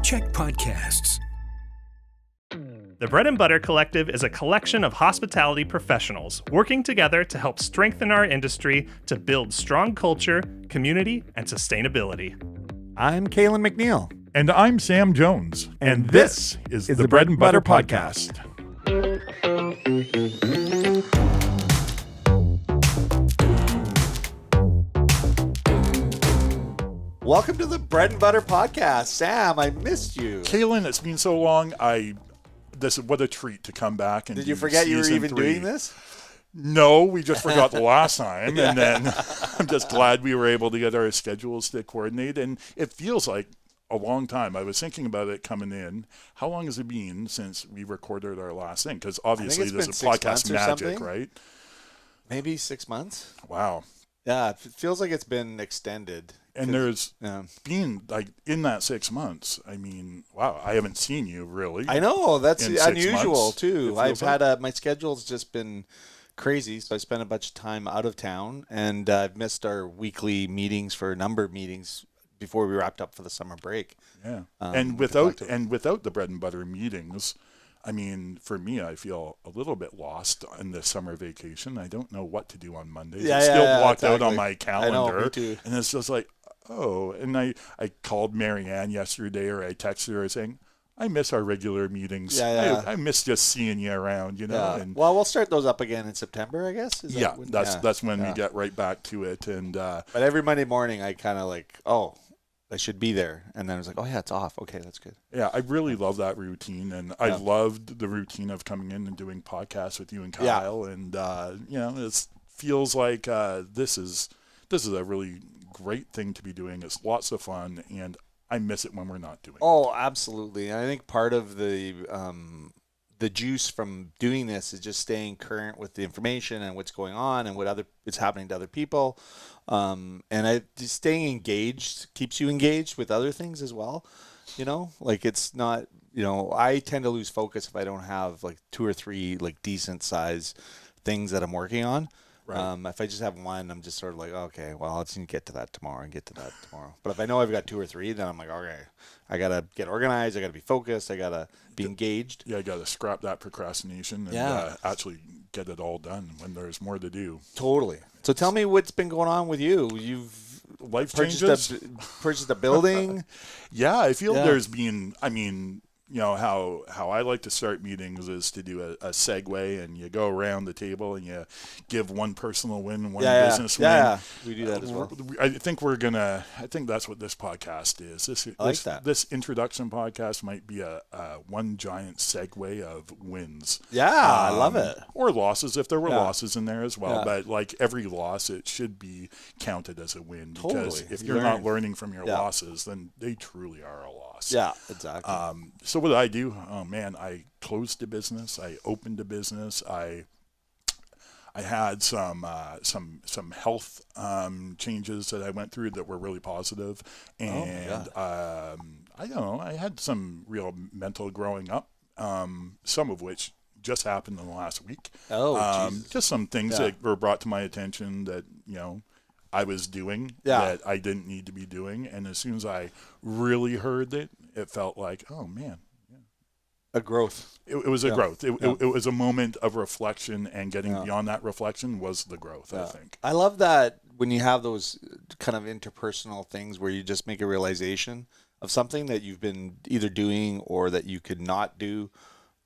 Check podcasts. The Bread and Butter Collective is a collection of hospitality professionals working together to help strengthen our industry to build strong culture, community, and sustainability. I'm Calen McNeil. And I'm Sam Jones. And this is the Bread and Butter Podcast. Welcome to the Bread and Butter Podcast. Sam, I missed you. Calen, it's been so long. What a treat to come back. And Did you forget you were even 3. doing this? No, we just forgot the last time. Yeah. And then I'm just glad we were able to get our schedules to coordinate. And it feels like a long time. I was thinking about it coming in. How long has it been since we recorded our last thing? Because obviously this is podcast magic, right? Maybe 6 months. Wow. Yeah, it feels like it's been extended. And there's been, like, in that 6 months, I mean, wow, I haven't seen you really. I know, that's unusual months, too. I've had my schedule's just been crazy, so I spent a bunch of time out of town, and I've missed our weekly meetings for a number of meetings before we wrapped up for the summer break. Yeah, and without the bread and butter meetings, I mean, for me, I feel a little bit lost in the summer vacation. I don't know what to do on Mondays. It's still blocked out on my calendar. I know, me too. And it's just like, oh, and I called Marianne yesterday, or I texted her saying, I miss our regular meetings. I miss just seeing you around, you know. Yeah. And well, we'll start those up again in September, I guess. That's when we get right back to it. And but every Monday morning, I kind of like, I should be there. And then I was like, oh, yeah, it's off. Okay, that's good. Yeah, I really love that routine. And I loved the routine of coming in and doing podcasts with you and Kyle. Yeah. And, it feels like this is a really great thing to be doing. It's lots of fun, and I miss it when we're not doing it. Oh, absolutely. And I think part of the juice from doing this is just staying current with the information and what's going on and what is happening to other people. And just staying engaged keeps you engaged with other things as well. You know, like it's not, I tend to lose focus if I don't have like 2 or 3 like decent size things that I'm working on. Right. If I just have one, I'm just sort of like, okay, well, let's get to that tomorrow. But if I know I've got 2 or 3, then I'm like, okay, I got to get organized. I got to be focused. I got to be engaged. Yeah, I got to scrap that procrastination and actually get it all done when there's more to do. Totally. So tell me what's been going on with you. You've purchased a building. Yeah, I feel there's been, how I like to start meetings is to do a segue, and you go around the table and you give one personal win and one business win. Yeah, we do that as well. I think that's what this podcast is. This introduction podcast might be a one giant segue of wins. Yeah, I love it. Or losses if there were losses in there as well. Yeah. But like every loss, it should be counted as a win. Totally. Because if you're not learning from your losses, then they truly are a loss. Yeah, exactly. So what did I do? Oh man, I closed a business. I opened a business. I had some health changes that I went through that were really positive, and I don't know. I had some real mental growing up, some of which just happened in the last week. Just some things that were brought to my attention that I was doing that I didn't need to be doing, and as soon as I really heard it, it felt like, oh man. A growth. It was a growth. It was a moment of reflection, and getting beyond that reflection was the growth, I think. I love that when you have those kind of interpersonal things where you just make a realization of something that you've been either doing or that you could not do,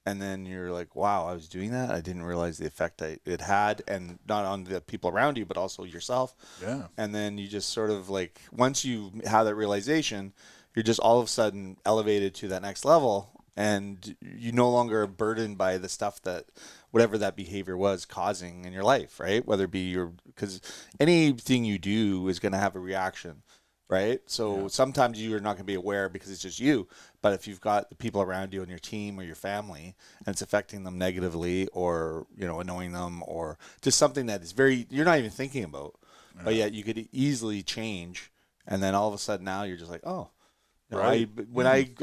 and then you're like, wow, I was doing that. I didn't realize the effect it had, and not on the people around you, but also yourself. Yeah. And then you just sort of like, once you have that realization, you're just all of a sudden elevated to that next level. And you no longer are burdened by the stuff that whatever that behavior was causing in your life, right? Whether it be because anything you do is going to have a reaction, right? So sometimes you're not going to be aware because it's just you. But if you've got the people around you on your team or your family and it's affecting them negatively or, annoying them or just something that is you're not even thinking about, but yet you could easily change. And then all of a sudden now you're just like, oh. Right.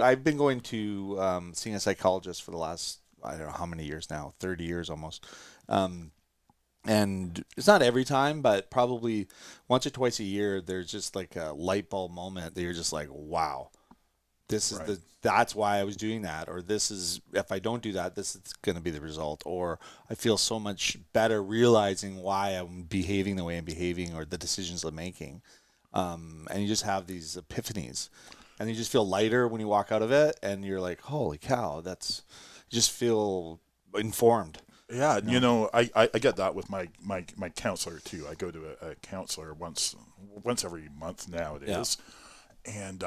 I've been going to seeing a psychologist for the last, I don't know how many years now, 30 years almost. And it's not every time, but probably once or twice a year, there's just like a light bulb moment that you're just like, wow, this is Right. that's why I was doing that, or this is, if I don't do that, this is going to be the result, or I feel so much better realizing why I'm behaving the way I'm behaving, or the decisions I'm making. And you just have these epiphanies, and you just feel lighter when you walk out of it, and you're like, holy cow, you just feel informed. Yeah, you know, I get that with my counselor too. I go to a counselor once every month now it is. And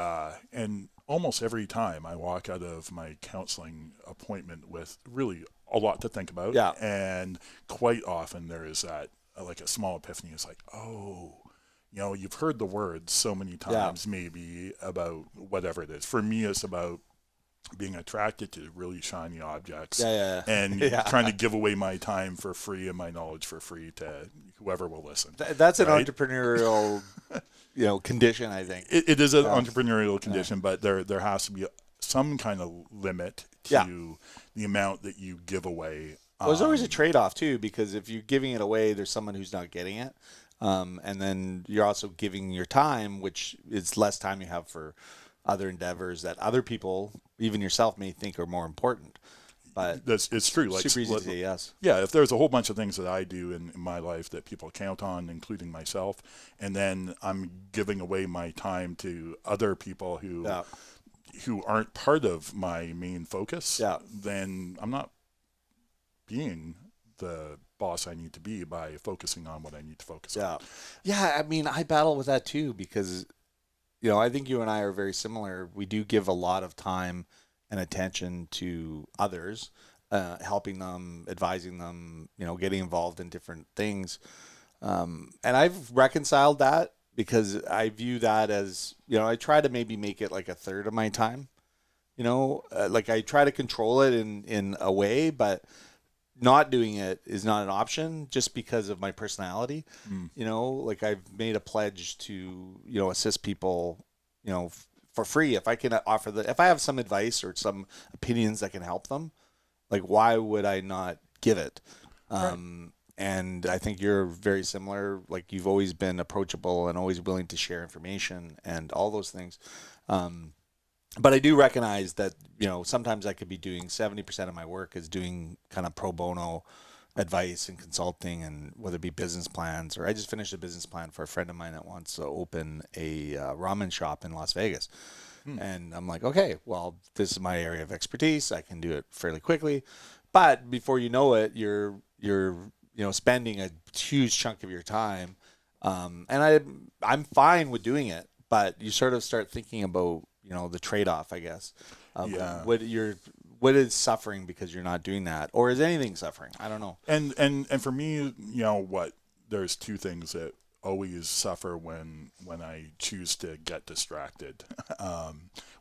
almost every time I walk out of my counseling appointment with really a lot to think about. Yeah. And quite often there is that like a small epiphany. It's like, oh, you know, you've heard the words so many times maybe about whatever it is. For me, it's about being attracted to really shiny objects and trying to give away my time for free and my knowledge for free to whoever will listen. That's an entrepreneurial, condition, I think. It is an entrepreneurial condition, but there has to be some kind of limit to the amount that you give away. Well, there's always a trade-off too, because if you're giving it away, there's someone who's not getting it. And then you're also giving your time, which is less time you have for other endeavors that other people, even yourself, may think are more important. But it's true. Like, super easy to say yes. Yeah, if there's a whole bunch of things that I do in my life that people count on, including myself, and then I'm giving away my time to other people who aren't part of my main focus, then I'm not being the boss I need to be by focusing on what I need to focus on. Yeah, I mean, I battle with that too, because I think you and I are very similar. We do give a lot of time and attention to others, helping them, advising them, getting involved in different things. And I've reconciled that, because I view that as, I try to maybe make it like a third of my time. Like I try to control it in a way, but not doing it is not an option just because of my personality. Like I've made a pledge to, assist people, for free. If I can if I have some advice or some opinions that can help them, like why would I not give it? And I think you're very similar. Like you've always been approachable and always willing to share information and all those things. But I do recognize that, sometimes I could be doing 70% of my work is doing kind of pro bono advice and consulting, and whether it be business plans, or I just finished a business plan for a friend of mine that wants to open a ramen shop in Las Vegas. And I'm like, okay, well, this is my area of expertise. I can do it fairly quickly. But before you know it, you're spending a huge chunk of your time. And I'm fine with doing it, but you sort of start thinking about, the trade-off, I guess, of what is suffering because you're not doing that, or is anything suffering? I don't know. And for me, there's two things that always suffer when I choose to get distracted.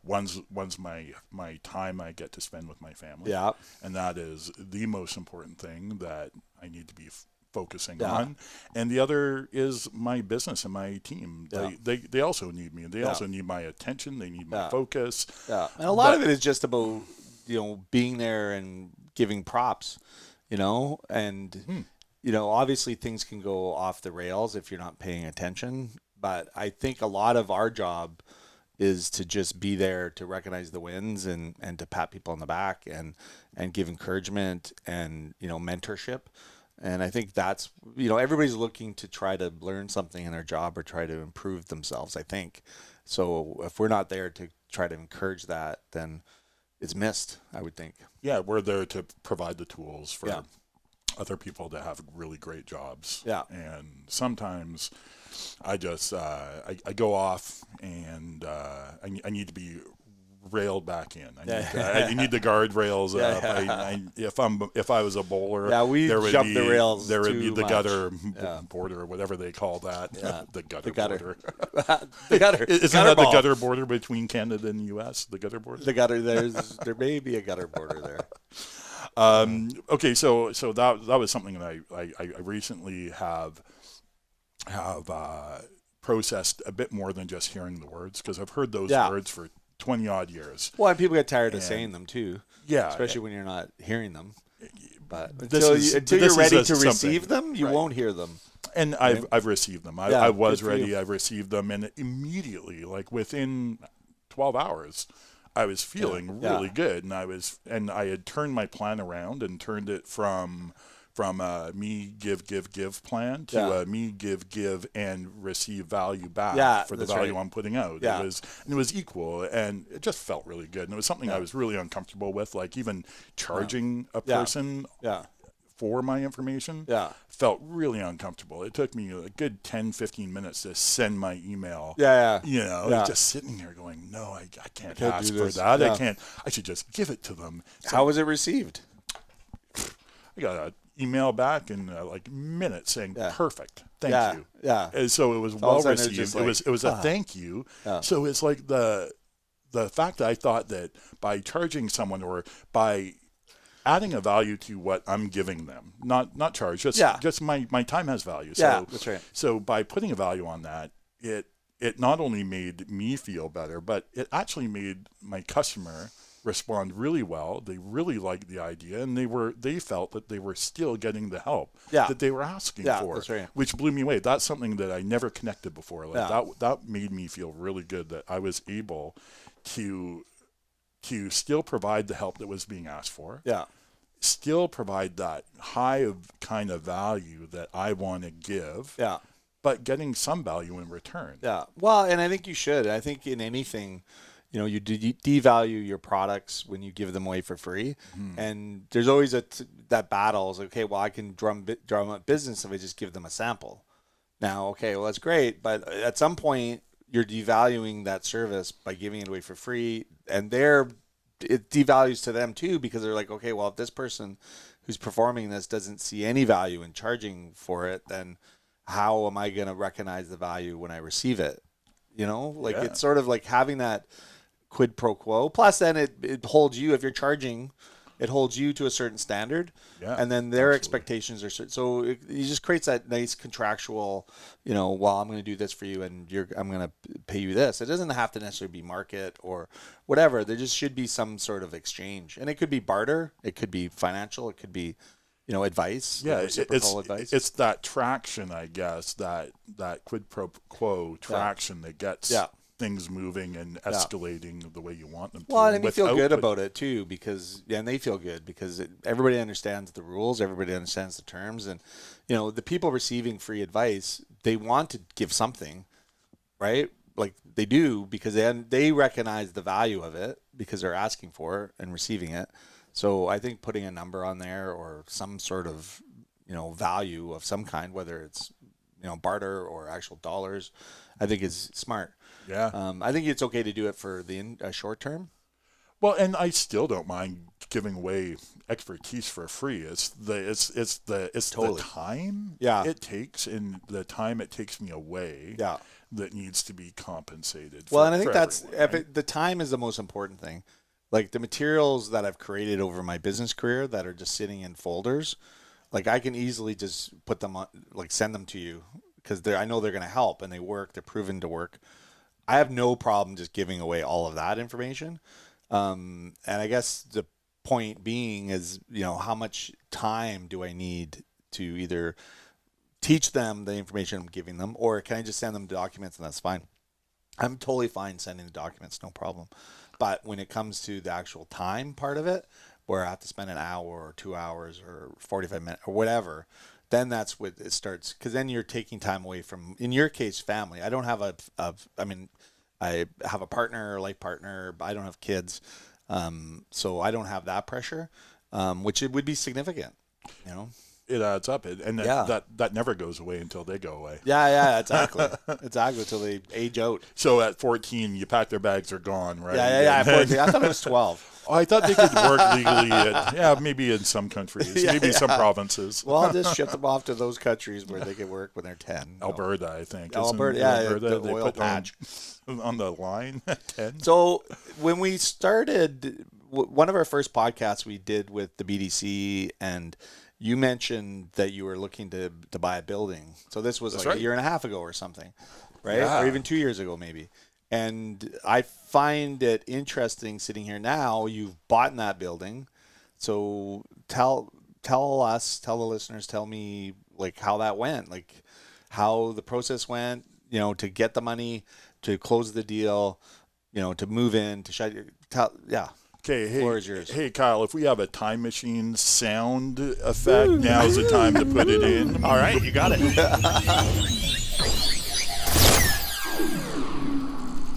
One's my time I get to spend with my family. Yeah. And that is the most important thing that I need to be focusing on. And the other is my business and my team. They also need me. They also need my attention. They need my focus. Yeah. And a lot of it is just about, being there and giving props, and, obviously things can go off the rails if you're not paying attention. But I think a lot of our job is to just be there to recognize the wins and to pat people on the back and give encouragement and, mentorship. And I think that's, everybody's looking to try to learn something in their job or try to improve themselves, I think. So if we're not there to try to encourage that, then it's missed, I would think. Yeah, we're there to provide the tools for other people to have really great jobs. Yeah. And sometimes I just, I go off and I need to be railed back in. I need the guardrails up. If I was a bowler, we jump the rails. There would be the gutter border, or whatever they call that. The gutter border. The gutter. Isn't that the gutter border between Canada and the U.S.? The gutter border. The gutter. There may be a gutter border there. Okay, so that was something that I recently have processed a bit more than just hearing the words, because I've heard those words for 20 odd years. Well, and people get tired of saying them too. Yeah. Especially when you're not hearing them. But until you're ready to receive them, you won't hear them. And I've received them. I was ready. I've received them, and immediately, like within 12 hours, I was feeling really Yeah. good, and I had turned my plan around and turned it from a me give plan to Yeah. a me give and receive value back Yeah, for the that's value right. I'm putting out. Yeah. It was equal, and it just felt really good. And it was something I was really uncomfortable with, like even charging a Yeah. person Yeah. for my information Yeah. felt really uncomfortable. It took me a good 10, 15 minutes to send my email. Yeah. It's just sitting there going, no, I can't can't ask do for this. that. Yeah. I should just give it to them. So How was it received? I got an email back in like minutes saying, Yeah. perfect, thank Yeah. you. Yeah. And so it was all of well a sudden received. it's just It was a thank you. Yeah. So it's like the fact that I thought that by charging someone or by adding a value to what I'm giving them, not charge, just my time has value. So, Yeah, that's right. So by putting a value on that, it not only made me feel better, but it actually made my customer respond really well. They really liked the idea, and they felt that they were still getting the help that they were asking for, that's right. which blew me away. That's something that I never connected before. Like that made me feel really good that I was able to still provide the help that was being asked for. Yeah. Still provide that high of kind of value that I want to give. Yeah. But getting some value in return. Yeah. Well, and I think you should. I think in anything, you devalue your products when you give them away for free. And there's always that battle is like, okay, well, I can drum up business if I just give them a sample. Now, okay, well, that's great. But at some point, you're devaluing that service by giving it away for free. And it devalues to them too, because they're like, okay, well, if this person who's performing this doesn't see any value in charging for it, then how am I going to recognize the value when I receive it? It's sort of like having that quid pro quo. Plus, then it holds you, if you're charging, it holds you to a certain standard. Yeah, and then their absolutely. expectations are certain. So it just creates that nice contractual, well, I'm going to do this for you and I'm going to pay you this. It doesn't have to necessarily be market or whatever. There just should be some sort of exchange. And it could be barter. It could be financial. It could be, advice. Yeah, advice. It's that traction, I guess, that quid pro quo traction that gets things moving and escalating the way you want them to. Well, and you feel good about it too, and they feel good because everybody understands the rules, everybody understands the terms, and the people receiving free advice, they want to give something, right? Like they do, because they recognize the value of it because they're asking for it and receiving it. So I think putting a number on there or some sort of value of some kind, whether it's barter or actual dollars, I think is smart. Yeah. I think it's okay to do it for the short term. Well, and I still don't mind giving away expertise for free. It's the time it takes, and the time it takes me away that needs to be compensated. Well, and I think that's right? The time is the most important thing. Like the materials that I've created over my business career that are just sitting in folders, like I can easily just put them on, like send them to you because I know they're going to help and they work. They're proven to work. I have no problem just giving away all of that information. And I guess the point being is, how much time do I need to either teach them the information I'm giving them, or can I just send them documents and that's fine? I'm totally fine sending the documents, no problem. But when it comes to the actual time part of it, where I have to spend an hour or 2 hours or 45 minutes or whatever, then that's what it starts. Because then you're taking time away from, in your case, family. I don't have I have a partner, life partner, but I don't have kids. So I don't have that pressure, which it would be significant, It adds up, and that never goes away until they go away. Yeah, exactly. Until they age out. So at 14, you pack their bags, they're gone, right? Yeah. At 14, I thought it was 12. Oh, I thought they could work legally. Maybe in some countries, maybe some provinces. Well, I'll just ship them off to those countries where they can work when they're 10. Alberta, I think. Alberta, Alberta, the oil patch. On the line at 10. So when we started, one of our first podcasts we did with the BDC, and you mentioned that you were looking to buy a building. So this was a year and a half ago or something, right? Yeah. Or even 2 years ago, maybe. And I find it interesting sitting here now, you've bought in that building. So tell the listeners, tell me like how that went, like how the process went, to get the money, to close the deal. to move in, to shut your, yeah. Okay, Floor is yours. hey, Kyle, if we have a time machine sound effect, now's the time to put it in. All right, you got it.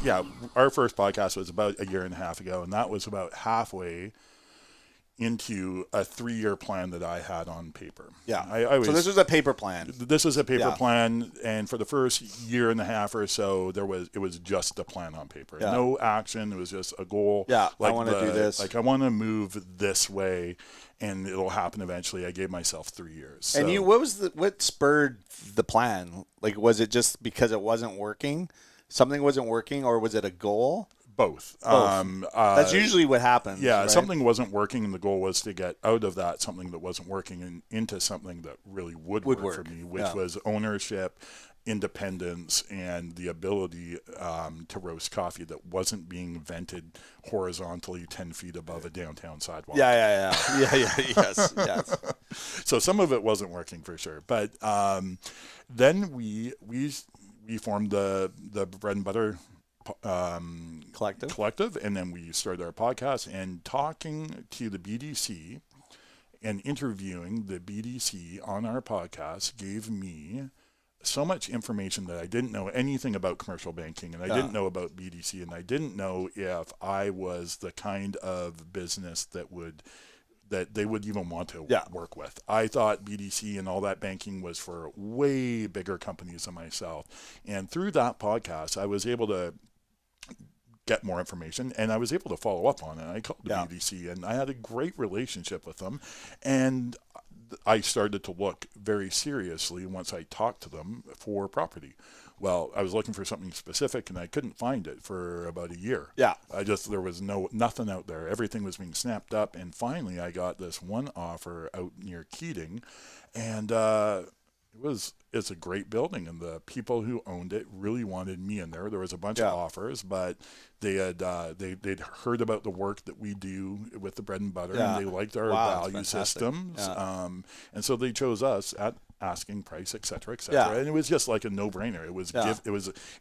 Yeah, our first podcast was about a year and a half ago, and that was about halfway into a 3-year plan that I had on paper. Yeah. So this was a paper plan. This was a paper Yeah. plan, and for the first year and a half or so, it was just a plan on paper. Yeah. No action. It was just a goal. Yeah, I wanna do this. Like I want to move this way, and it'll happen eventually. I gave myself 3 years. And So- what spurred the plan? Like, was it just because it wasn't working? Something wasn't working, or was it a goal? both. That's usually what happens. Yeah, right? something wasn't working, and the goal was to get out of that something that wasn't working and into something that really would work for me, which was ownership, independence, and the ability to roast coffee that wasn't being vented horizontally 10 feet above a downtown sidewalk. Yeah. Yes. So some of it wasn't working for sure. But then we formed the Bread and Butter collective, and then we started our podcast, and talking to the BDC and interviewing the BDC on our podcast gave me so much information that I didn't know anything about commercial banking, and I didn't know about BDC, and I didn't know if I was the kind of business that they would even want to work with. I thought BDC and all that banking was for way bigger companies than myself. And through that podcast, I was able to get more information, and I was able to follow up on it. I called the BDC, and I had a great relationship with them. And I started to look very seriously once I talked to them for property. Well, I was looking for something specific, and I couldn't find it for about a year. Yeah. There was nothing out there. Everything was being snapped up, and finally I got this one offer out near Keating, and it's a great building, and the people who owned it really wanted me in there. There was a bunch of offers, but they'd heard about the work that we do with the Bread and Butter, and they liked our value systems, and so they chose us at asking price, et cetera, and it was just like a no-brainer. It was it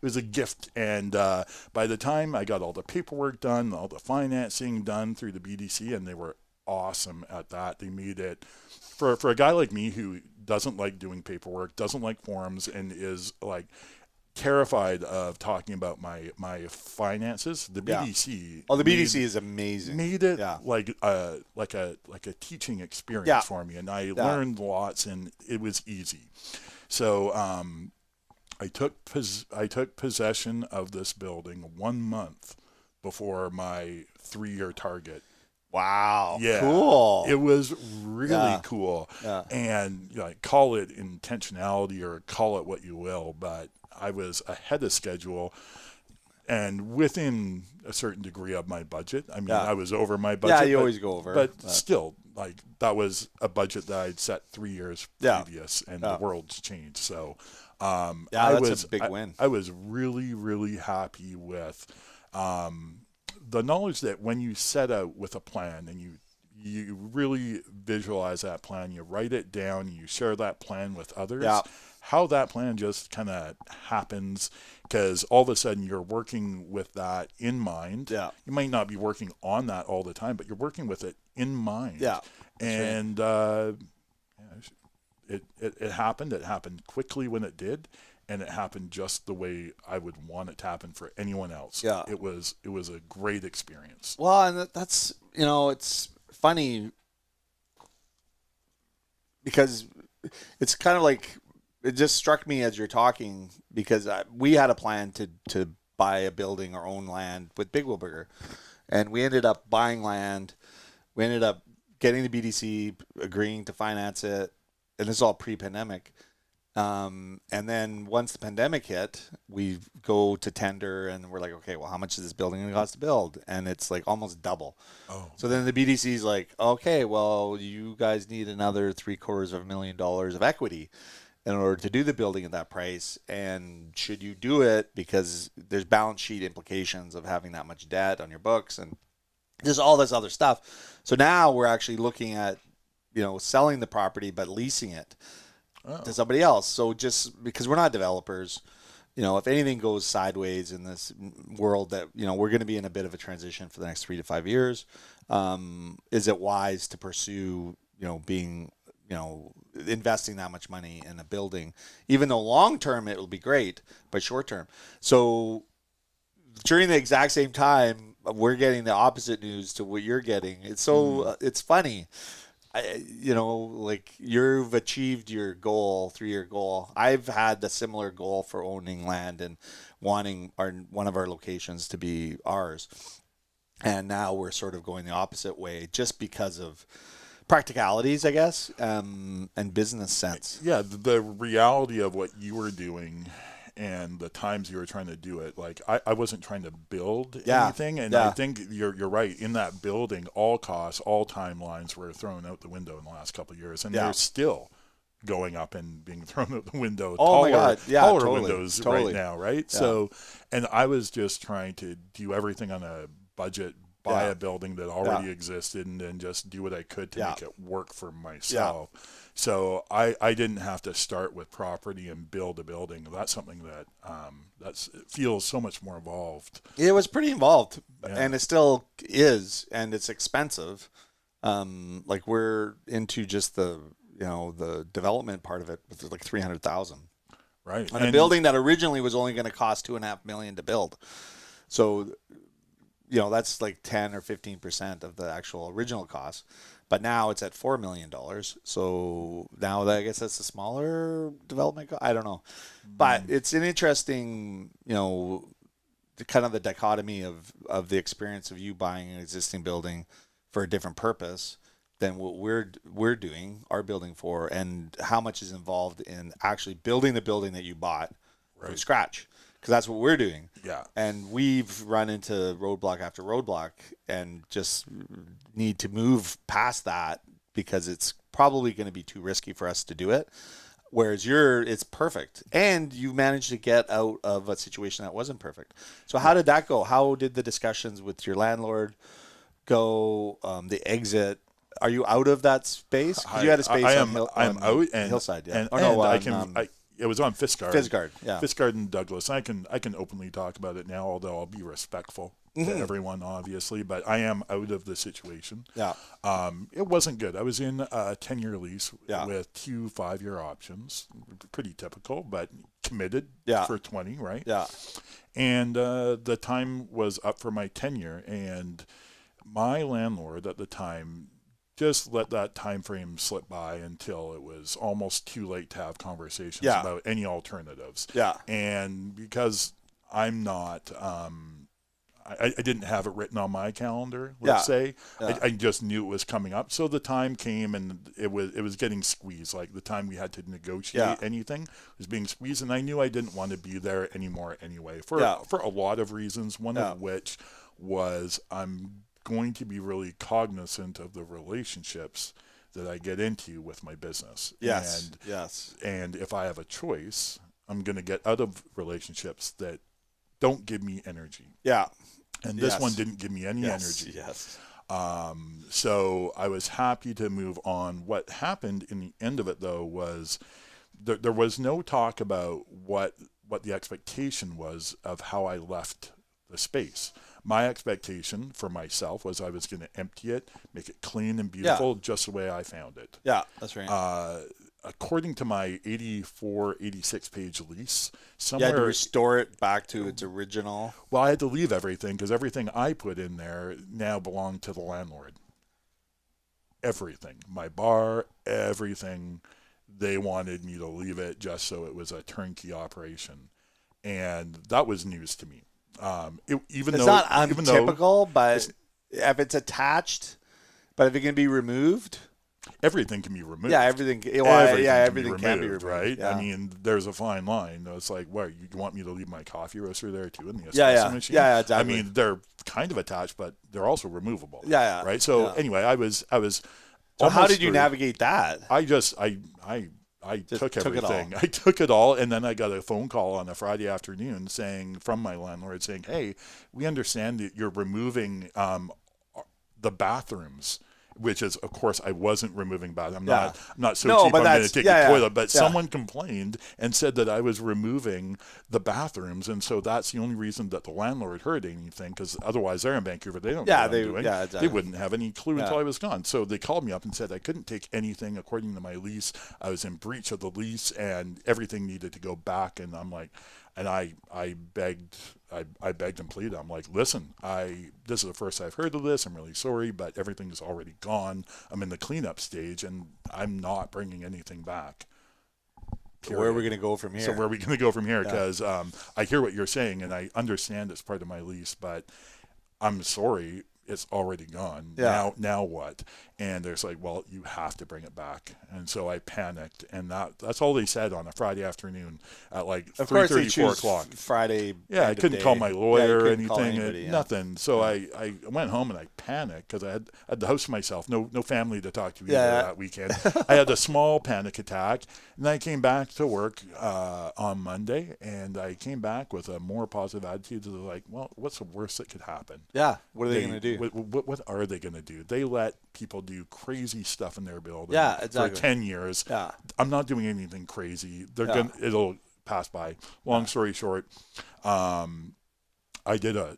was a gift, and by the time I got all the paperwork done, all the financing done through the BDC, and they were awesome at that. They made it for a guy like me who doesn't like doing paperwork, doesn't like forms, and is like terrified of talking about my finances. The BDC. Oh, the BDC is amazing. Made it like a teaching experience for me, and I learned lots, and it was easy. So I took possession of this building 1 month before my 3-year target. Wow. Yeah. Cool. It was really cool. Yeah. And call it intentionality or call it what you will, but I was ahead of schedule and within a certain degree of my budget. I mean, I was over my budget. Yeah, you always go over. But still, that was a budget that I'd set 3 years previous, and the world's changed. So that's a big win. I was really, really happy with the knowledge that when you set out with a plan and you really visualize that plan, you write it down, you share that plan with others, how that plan just kind of happens, because all of a sudden you're working with that in mind. Yeah. You might not be working on that all the time, but you're working with it in mind. Yeah. And it happened. It happened quickly when it did. And it happened just the way I would want it to happen for anyone else. Yeah. It was a great experience. Well, and that's, it's funny because it's kind of like, it just struck me as you're talking, because we had a plan to buy a building or own land with Big Wilburger, and we ended up buying land. We ended up getting the BDC agreeing to finance it, and this is all pre-pandemic. And then once the pandemic hit, we go to tender, and we're like, okay, well, how much is this building going to cost to build? And it's like almost double. Oh. So then the BDC is like, okay, well, you guys need another $750,000 of equity in order to do the building at that price. And should you do it, because there's balance sheet implications of having that much debt on your books and just all this other stuff. So now we're actually looking at, selling the property but leasing it to somebody else. So just because we're not developers, if anything goes sideways in this world that, we're going to be in a bit of a transition for the next 3 to 5 years, is it wise to pursue, being, investing that much money in a building, even though long term it will be great, but short term. So during the exact same time, we're getting the opposite news to what you're getting. It's so it's funny. Like you've achieved your goal, 3-year goal. I've had a similar goal for owning land and wanting one of our locations to be ours. And now we're sort of going the opposite way just because of practicalities, I guess, and business sense. Yeah, the reality of what you were doing and the times you were trying to do it. Like I wasn't trying to build anything, and I think you're right. In that building, all costs, all timelines were thrown out the window in the last couple of years, and they're still going up and being thrown out the window. Oh my God! Yeah, taller totally, windows totally. right now, right? Yeah. So, and I was just trying to do everything on a budget. Buy a building that already existed and then just do what I could to make it work for myself. Yeah. So I didn't have to start with property and build a building. That's something that it feels so much more involved. It was pretty involved, and it still is, and it's expensive. Like we're into just the development part of it, with like $300,000. Right. On a building that originally was only going to cost $2.5 million to build. So that's like 10 or 15% of the actual original cost. But now it's at $4 million. So now I guess that's a smaller development cost. I don't know. But it's an interesting, kind of the dichotomy of the experience of you buying an existing building for a different purpose than what we're doing our building for, and how much is involved in actually building the building that you bought from scratch. Because that's what we're doing. Yeah. And we've run into roadblock after roadblock and just need to move past that because it's probably going to be too risky for us to do it. Whereas it's perfect. And you managed to get out of a situation that wasn't perfect. So how did that go? How did the discussions with your landlord go? The exit? Are you out of that space? Because you had a space I'm out and Hillside. Yeah. It was on Fiskard. Yeah. Fiskard and Douglas. I can openly talk about it now, although I'll be respectful to everyone, obviously. But I am out of the situation. Yeah. It wasn't good. I was in a 10-year lease with 2 5-year options. Pretty typical, but committed for 20, right? Yeah. And the time was up for my tenure, and my landlord at the time just let that time frame slip by until it was almost too late to have conversations about any alternatives. Yeah. And because I'm not, I didn't have it written on my calendar, let's say. Yeah. I just knew it was coming up. So the time came and it was getting squeezed. Like the time we had to negotiate anything was being squeezed. And I knew I didn't want to be there anymore anyway for a lot of reasons, one of which was I'm going to be really cognizant of the relationships that I get into with my business. Yes. And if I have a choice, I'm going to get out of relationships that don't give me energy. Yeah. And this one didn't give me any energy. Yes. So I was happy to move on. What happened in the end of it, though, was there was no talk about what the expectation was of how I left the space. My expectation for myself was I was going to empty it, make it clean and beautiful, just the way I found it. Yeah, that's right. According to my 86 page lease, somewhere... You had to restore it back to its original... Well, I had to leave everything because everything I put in there now belonged to the landlord. Everything. My bar, everything. They wanted me to leave it just so it was a turnkey operation. And that was news to me. It's not untypical, but if it's attached, but if it can be removed, everything can be removed. Yeah, everything can be removed, right? Yeah. I mean, there's a fine line. It's like, what, you want me to leave my coffee roaster there too in the espresso machine? Yeah, exactly. I mean, they're kind of attached, but they're also removable. Yeah. Right. So anyway, I was. So how did you navigate that? I took everything. I took it all, and then I got a phone call on a Friday afternoon from my landlord saying, "Hey, we understand that you're removing the bathrooms which is, of course, I wasn't removing bad. I'm Yeah. not so No, cheap. but I'm going to that's- take yeah, the yeah. toilet. But Yeah. someone complained and said that I was removing the bathrooms, and so that's the only reason that the landlord heard anything. Because otherwise, they're in Vancouver. They don't know what I'm doing. Yeah, They exactly. wouldn't have any clue until Yeah. I was gone. So they called me up and said I couldn't take anything according to my lease. I was in breach of the lease, and everything needed to go back. And I'm like, and I begged and pleaded. I'm like, listen, this is the first I've heard of this. I'm really sorry, but everything is already gone. I'm in the cleanup stage, and I'm not bringing anything back. So where are we going to go from here? So where are we going to go from here? Yeah. Because I hear what you're saying, and I understand it's part of my lease, but I'm sorry, it's already gone. Yeah. Now what? And there's like, well, you have to bring it back. And so I panicked, and that's all they said on a Friday afternoon at like Of course, they 3:30, 4 choose o'clock. Friday. Yeah, I end of couldn't day. call my Yeah, you lawyer or couldn't call anything, anybody, yeah. nothing. So I went home and I panicked because I had the house to myself, no family to talk to either Yeah. that weekend. I had a small panic attack, and I came back to work on Monday, and I came back with a more positive attitude. Like, well, what's the worst that could happen? Yeah. What are they going to do? What are they going to do? They let people do crazy stuff in their building Yeah, exactly. for 10 years. Yeah. I'm not doing anything crazy. Yeah. It'll pass by. Long story short, I did a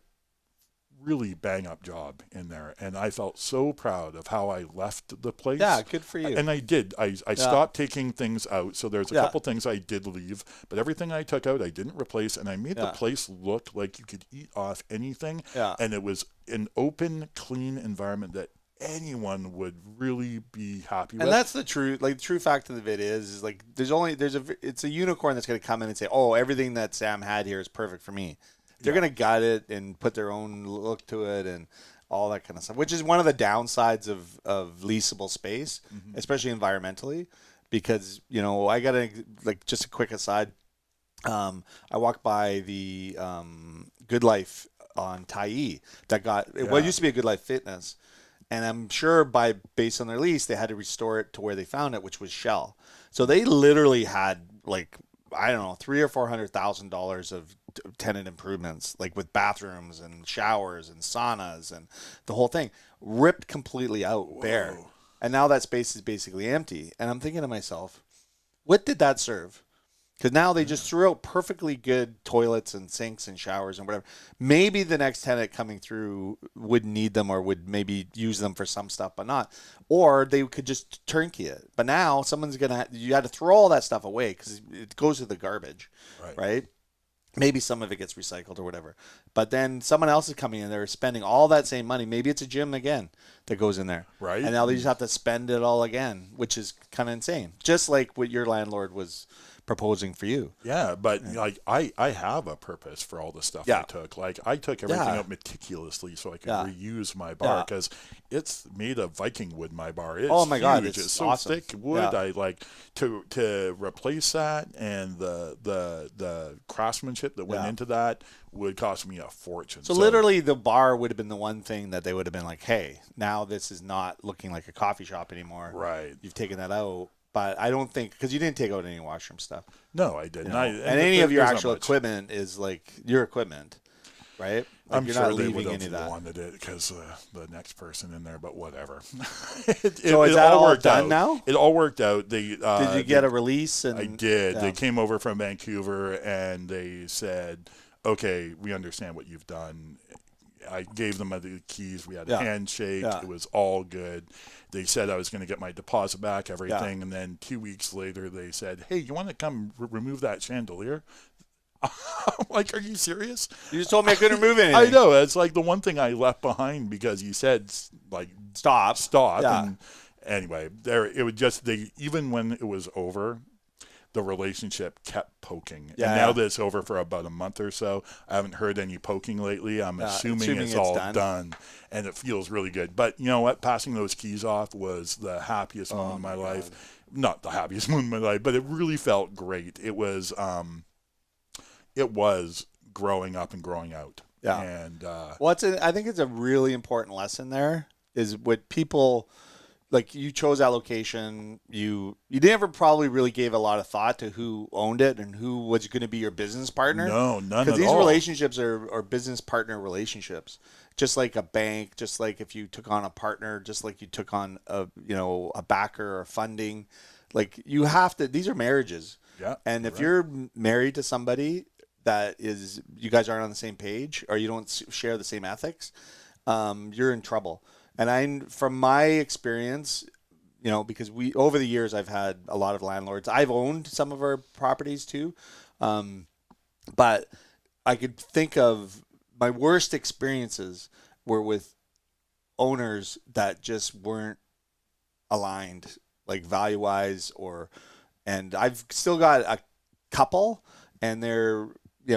really bang up job in there, and I felt so proud of how I left the place. Yeah, good for you. And I did. I stopped taking things out. So there's a Yeah. couple things I did leave, but everything I took out, I didn't replace, and I made the Yeah. place look like you could eat off anything. Yeah. And it was an open, clean environment that anyone would really be happy with. And that's the true, like the true fact of it is like it's a unicorn that's going to come in and say, oh, everything that Sam had here is perfect for me. They're going to gut it and put their own look to it and all that kind of stuff, which is one of the downsides of leasable space, especially environmentally, because, you know, I got to, like, just a quick aside. I walked by the Good Life on Tyee it used to be a Good Life Fitness. And I'm sure based on their lease, they had to restore it to where they found it, which was Shell. So they literally had like, I don't know, $300,000 or $400,000 of tenant improvements, like with bathrooms and showers and saunas and the whole thing ripped completely out bare. And now that space is basically empty. And I'm thinking to myself, what did that serve? Because now they just threw out perfectly good toilets and sinks and showers and whatever. Maybe the next tenant coming through would need them or would maybe use them for some stuff, but not. Or they could just turnkey it. But now you had to throw all that stuff away because it goes to the garbage, right? Maybe some of it gets recycled or whatever. But then someone else is coming in there spending all that same money. Maybe it's a gym again that goes in there. Right. And now they just have to spend it all again, which is kind of insane. Just like what your landlord was proposing for you. Yeah, but like I have a purpose for all the stuff I took. Like I took everything out meticulously so I could reuse my bar because it's made of Viking wood. My bar, it's oh my God, huge. It's so awesome. thick wood. Yeah. I like to replace that, and the craftsmanship that went into that would cost me a fortune. So literally, the bar would have been the one thing that they would have been like, "Hey, now this is not looking like a coffee shop anymore. Right? You've taken that out." But I don't think, because you didn't take out any washroom stuff. No, I didn't. You know? And any of your actual equipment is like your equipment, right? Like I'm you're sure not they leaving would any have of that. wanted it because the next person in there, but whatever. So is that all done now? It all worked out. Did you get a release? And I did. They came over from Vancouver and they said, "Okay, we understand what you've done." I gave them the keys. We had a handshake. Yeah. It was all good. They said I was going to get my deposit back, everything. And then 2 weeks later, they said, "Hey, you want to come remove that chandelier?" I'm like, are you serious? You just told me I couldn't remove anything. I know. It's like the one thing I left behind because you said, like, stop. Yeah. And anyway, it would just, even when it was over, the relationship kept poking. Yeah. And now that it's over for about a month or so, I haven't heard any poking lately. I'm assuming it's all done. And it feels really good. But you know what? Passing those keys off was the happiest moment of my life. Not the happiest moment of my life, but it really felt great. It was growing up and growing out. Yeah. And I think it's a really important lesson there is what people, like, you chose that location. You never probably really gave a lot of thought to who owned it and who was going to be your business partner. No, none at all. Because these relationships are business partner relationships. just like a bank, just like if you took on a partner, just like you took on a backer or funding. Like you have to, these are marriages. Yeah. And if you're married to somebody that is, you guys aren't on the same page or you don't share the same ethics, you're in trouble. And from my experience, because over the years, I've had a lot of landlords. I've owned some of our properties too. But I could think of my worst experiences were with owners that just weren't aligned, like value wise and I've still got a couple, and they're,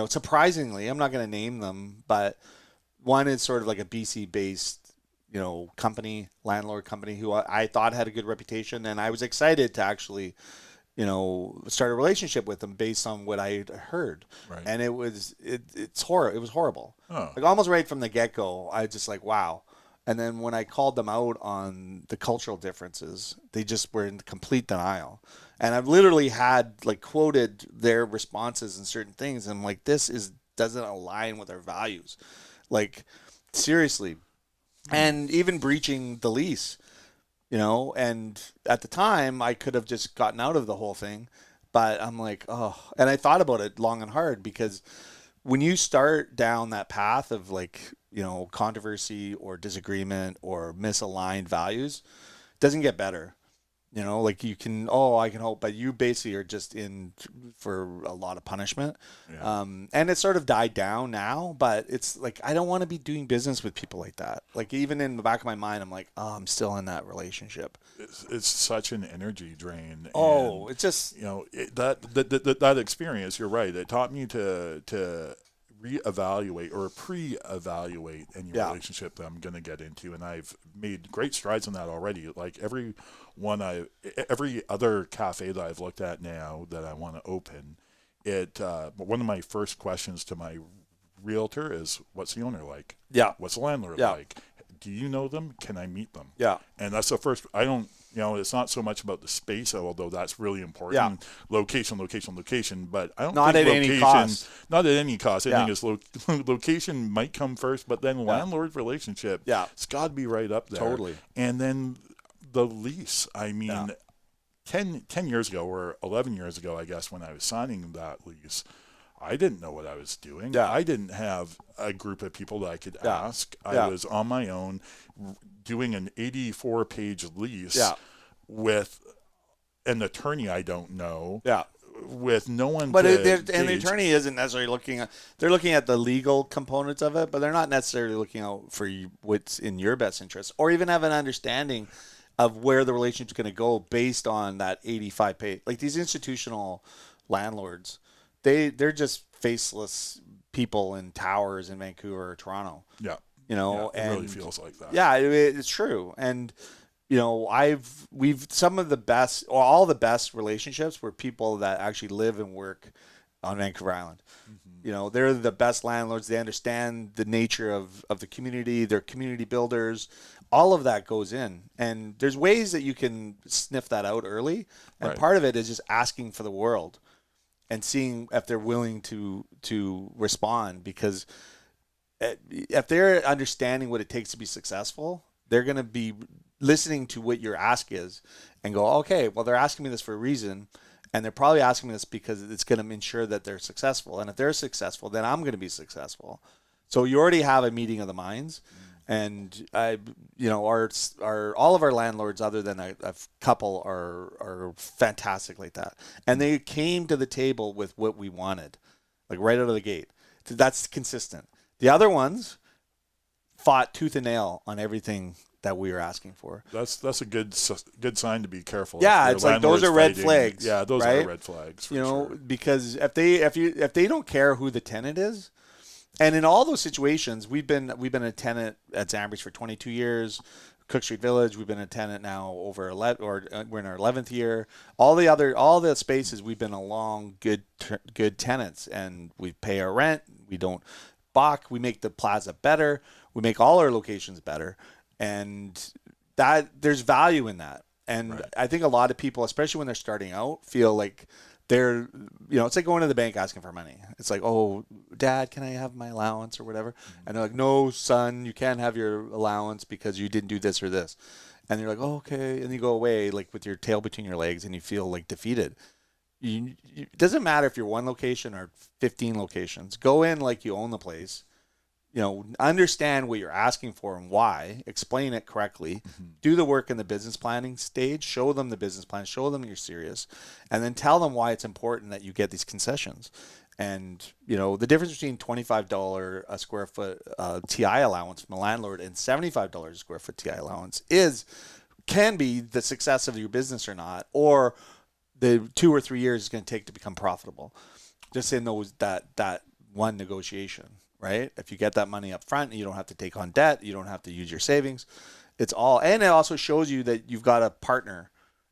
surprisingly, I'm not going to name them, but one is sort of like a BC based, landlord company who I thought had a good reputation, and I was excited to actually, start a relationship with them based on what I had heard. Right. And it was horrible. Oh. Like almost right from the get go, I was just like, wow. And then when I called them out on the cultural differences, they just were in complete denial. And I've literally had quoted their responses and certain things. And I'm like, doesn't align with our values. Like, seriously. And even breaching the lease, and at the time I could have just gotten out of the whole thing, but I'm like, oh, and I thought about it long and hard, because when you start down that path of controversy or disagreement or misaligned values, it doesn't get better. You can, I can hope, but you basically are just in for a lot of punishment. Yeah. And it sort of died down now, but it's like, I don't want to be doing business with people like that. Like, even in the back of my mind, I'm like, oh, I'm still in that relationship. It's such an energy drain. Oh, and, it's just, that experience, you're right. It taught me to reevaluate or pre-evaluate any relationship that I'm going to get into, and I've made great strides in that already. Like every other cafe that I've looked at now that I want to open, one of my first questions to my realtor is, what's the owner like? Yeah. What's the landlord like? Do you know them? Can I meet them? Yeah. And that's the first. I don't. It's not so much about the space, although that's really important. Yeah. Location. But I don't not think at location, any cost. Not at any cost. I think it's location might come first, but then landlord relationship. Yeah. It's got to be right up there. Totally. And then the lease. I mean, 10 years ago or 11 years ago, I guess, when I was signing that lease, I didn't know what I was doing. Yeah. I didn't have a group of people that I could ask. Yeah. I was on my own doing an 84-page lease with an attorney I don't know. Yeah. With no one but to and the attorney isn't necessarily they're looking at the legal components of it, but they're not necessarily looking out for what's in your best interest, or even have an understanding of where the relationship's going to go based on that 85-page. Like these institutional landlords, they're just faceless people in towers in Vancouver or Toronto. Yeah. And it really feels like that. Yeah, it's true. And we've some of the best, or all the best relationships were people that actually live and work on Vancouver Island. Mm-hmm. They're the best landlords. They understand the nature of the community. They're community builders. All of that goes in. And there's ways that you can sniff that out early. And part of it is just asking for the world and seeing if they're willing to respond, because if they're understanding what it takes to be successful, they're going to be listening to what your ask is and go, okay, well, they're asking me this for a reason, and they're probably asking me this because it's going to ensure that they're successful. And if they're successful, then I'm going to be successful. So you already have a meeting of the minds. And our all of our landlords, other than a couple, are fantastic like that. And they came to the table with what we wanted, like right out of the gate. That's consistent. The other ones fought tooth and nail on everything that we were asking for. That's a good sign to be careful. Yeah, it's like those are red flags. Yeah, those are red flags. For sure. Because if they don't care who the tenant is, and in all those situations, we've been a tenant at Zambridge for 22 years. Cook Street Village, we've been a tenant now over 11, or we're in our 11th year. All the spaces, we've been along good tenants, and we pay our rent. We don't balk. We make the plaza better. We make all our locations better, and that there's value in that. And I think a lot of people, especially when they're starting out, feel like they're, it's like going to the bank asking for money. It's like, oh, Dad, can I have my allowance or whatever? And they're like, no, son, you can't have your allowance because you didn't do this or this. And you're like, oh, okay. And you go away like with your tail between your legs and you feel like defeated. It doesn't matter if you're one location or 15 locations. Go in like you own the place. Understand what you're asking for and why, explain it correctly, do the work in the business planning stage, show them the business plan, show them you're serious, and then tell them why it's important that you get these concessions. And, the difference between $25 a square foot TI allowance from a landlord and $75 a square foot TI allowance can be the success of your business or not, or the 2 or 3 years it's going to take to become profitable. Just in that one negotiation. Right? If you get that money up front, you don't have to take on debt. You don't have to use your savings. And it also shows you that you've got a partner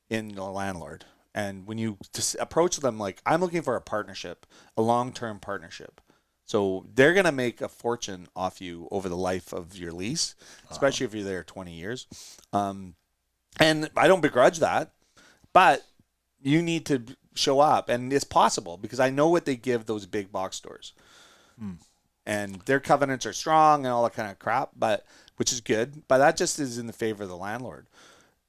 in the landlord. And when you just approach them like, I'm looking for a partnership, a long-term partnership. So they're going to make a fortune off you over the life of your lease, especially if you're there 20 years. And I don't begrudge that, but you need to show up. And it's possible because I know what they give those big box stores. And their covenants are strong and all that kind of crap, which is good. But that just is in the favor of the landlord.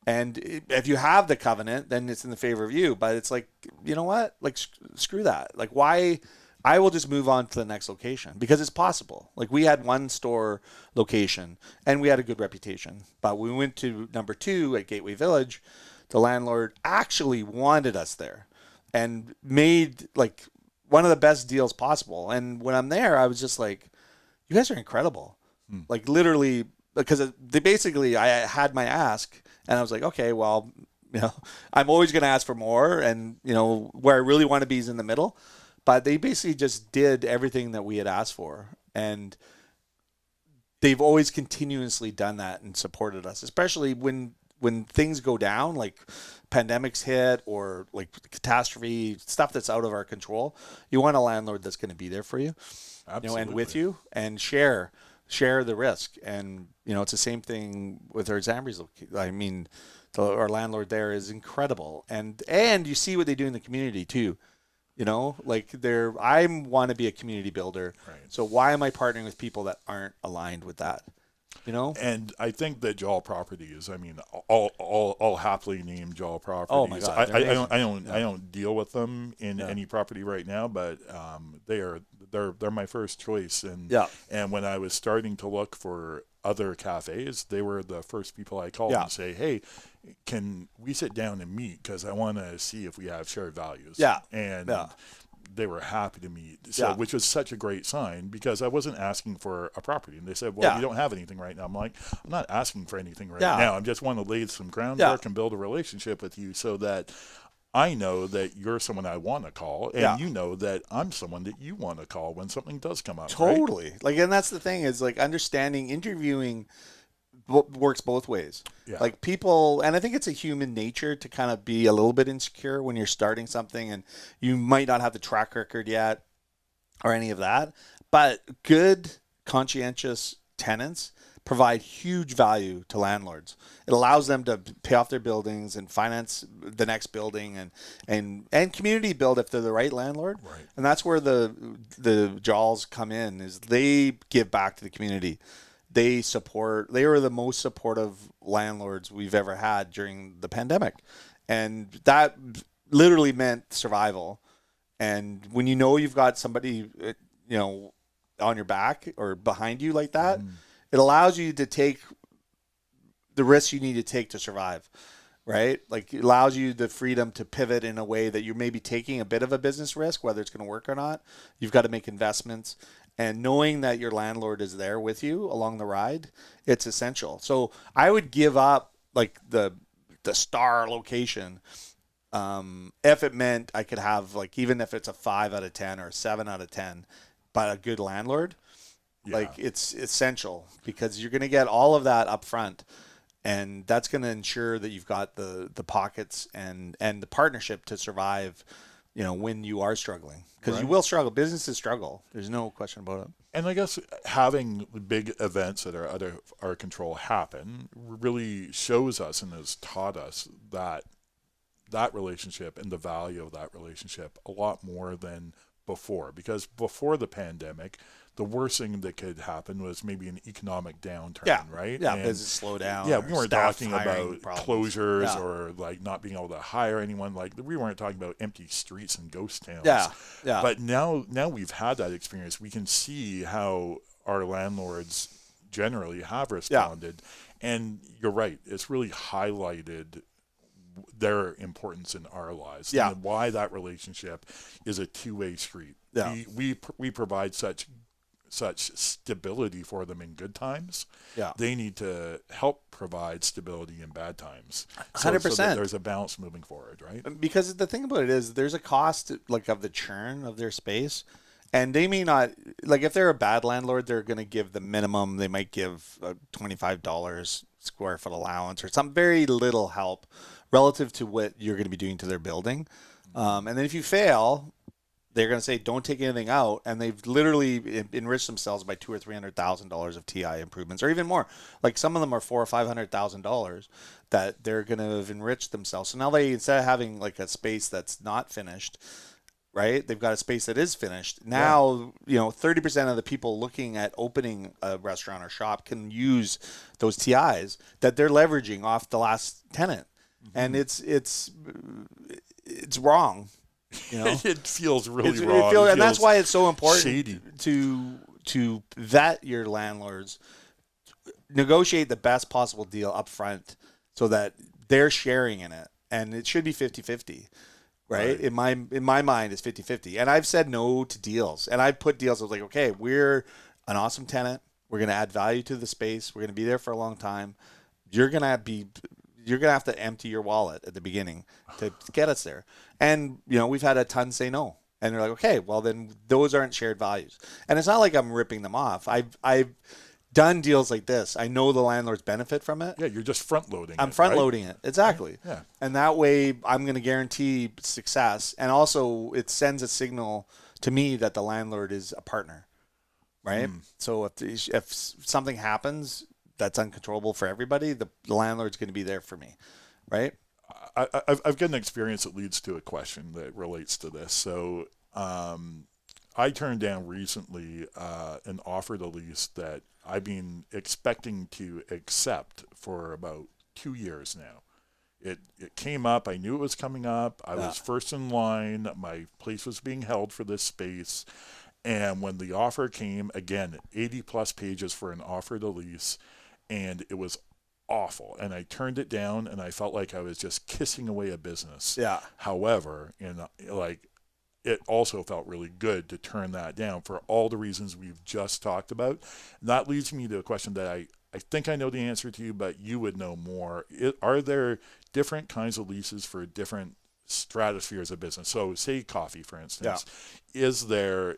And if you have the covenant, then it's in the favor of you. But it's like, you know what? Like, screw that. Like, why? I will just move on to the next location because it's possible. Like, we had one store location and we had a good reputation. But we went to number 2 at Gateway Village. The landlord actually wanted us there and made like one of the best deals possible. And when I'm there, I was just like, you guys are incredible. Like literally, because I had my ask and I was like, okay, well, I'm always going to ask for more. And, where I really want to be is in the middle. But they basically just did everything that we had asked for. And they've always continuously done that and supported us, especially when things go down, like pandemics hit or like catastrophe, stuff that's out of our control. You want a landlord that's going to be there for you, and with you and share the risk. And, it's the same thing with our Zambres. I mean, our landlord there is incredible. And you see what they do in the community too. Like I want to be a community builder. Right. So why am I partnering with people that aren't aligned with that? And I think that Jal Properties, I mean, all happily named Jal Properties. Oh my God, I don't deal with them in any property right now, but they're my first choice. And when I was starting to look for other cafes, they were the first people I called and say, hey, can we sit down and meet? Because I want to see if we have shared values. They were happy to meet, which was such a great sign because I wasn't asking for a property. And they said, well, we don't have anything right now. I'm like, I'm not asking for anything right now. I just want to lay some groundwork and build a relationship with you so that I know that you're someone I want to call and you know that I'm someone that you want to call when something does come up. Totally. Right? Like, and that's the thing is like understanding, interviewing works both ways. Like people, and I think it's a human nature to kind of be a little bit insecure when you're starting something and you might not have the track record yet or any of that, but good conscientious tenants provide huge value to landlords. It allows them to pay off their buildings and finance the next building and community build if they're the right landlord. Right. And that's where the Jaws come in, is they give back to the community. They were the most supportive landlords we've ever had during the pandemic. And that literally meant survival. And when you've got somebody, on your back or behind you like that, it allows you to take the risks you need to take to survive, right? Like it allows you the freedom to pivot in a way that you're maybe taking a bit of a business risk, whether it's going to work or not. You've got to make investments. And knowing that your landlord is there with you along the ride, it's essential. So I would give up like the star location if it meant I could have like, even if it's a 5 out of 10 or a 7 out of 10, but a good landlord. Like it's essential because you're going to get all of that up front, and that's going to ensure that you've got the pockets and the partnership to survive, when you are struggling, because you will struggle. Businesses struggle. There's no question about it. And I guess having big events that are out of our control happen really shows us and has taught us that that relationship and the value of that relationship a lot more than before. Because before the pandemic, the worst thing that could happen was maybe an economic downturn, right? Yeah, And business slow down. yeah, we weren't talking about problems. closures or like not being able to hire anyone. Like we weren't talking about empty streets and ghost towns. Yeah. But now we've had that experience. We can see how our landlords generally have responded. And you're right. It's really highlighted their importance in our lives. Yeah. And why that relationship is a two-way street. Yeah. We provide such stability for them in good times. Yeah. They need to help provide stability in bad times. 100%. So that there's a balance moving forward, right? Because the thing about it is there's a cost like of the churn of their space. And they may not, like if they're a bad landlord, they're going to give the minimum. They might give a $25 square foot allowance or some very little help relative to what you're going to be doing to their building. And then if you fail, they're going to say, don't take anything out. And they've literally enriched themselves by $200,000 or $300,000 of TI improvements, or even more. Like some of them are $400,000 or $500,000 that they're going to have enriched themselves. So now they, instead of having like a space that's not finished, right? They've got a space that is finished. Now, 30% of the people looking at opening a restaurant or shop can use those TIs that they're leveraging off the last tenant. Mm-hmm. And it's wrong. It feels really wrong. And that's why it's so important shady. to vet your landlords, negotiate the best possible deal up front so that they're sharing in it. And it should be 50-50. Right? In my mind, it's 50-50. And I've said no to deals. And I've put deals, I was like, okay, we're an awesome tenant. We're going to add value to the space. We're going to be there for a long time. You're going to have to empty your wallet at the beginning to get us there. And, we've had a ton say no. And they're like, okay, well, then those aren't shared values. And it's not like I'm ripping them off. I've done deals like this. I know the landlords benefit from it. Yeah, you're just front loading. I'm front loading it. Exactly. Yeah. And that way I'm going to guarantee success. And also it sends a signal to me that the landlord is a partner, right? So if something happens that's uncontrollable for everybody, the landlord's going to be there for me, right? I've got an experience that leads to a question that relates to this. So I turned down recently an offer to lease that I've been expecting to accept for about 2 years now. It came up. I knew it was coming up. I was first in line. My place was being held for this space. And when the offer came, again, 80 plus pages for an offer to lease, and it was awful. And I turned it down, and I felt like I was just kissing away a business. Yeah. However, it also felt really good to turn that down for all the reasons we've just talked about. And that leads me to a question that I think I know the answer to, but you would know more. Are there different kinds of leases for different stratospheres of business? So say coffee, for instance. Yeah. Is there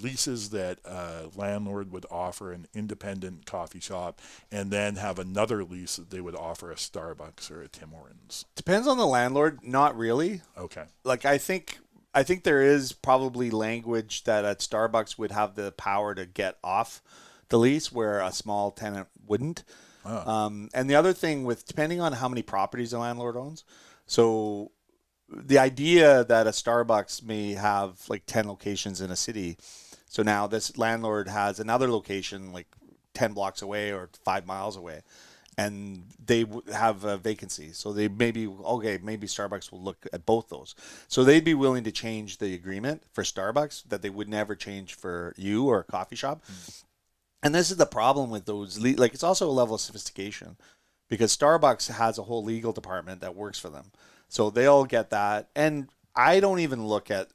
leases that a landlord would offer an independent coffee shop and then have another lease that they would offer a Starbucks or a Tim Hortons? Depends on the landlord. Not really. Okay. Like I think there is probably language that at Starbucks would have the power to get off the lease where a small tenant wouldn't. Oh. And the other thing depending on how many properties the landlord owns. So the idea that a Starbucks may have like 10 locations in a city. So now this landlord has another location like 10 blocks away or 5 miles away, and they have a vacancy. So they maybe Starbucks will look at both those. So they'd be willing to change the agreement for Starbucks that they would never change for you or a coffee shop. And this is the problem with those. Like it's also a level of sophistication because Starbucks has a whole legal department that works for them. So they'll get that. And I don't even look at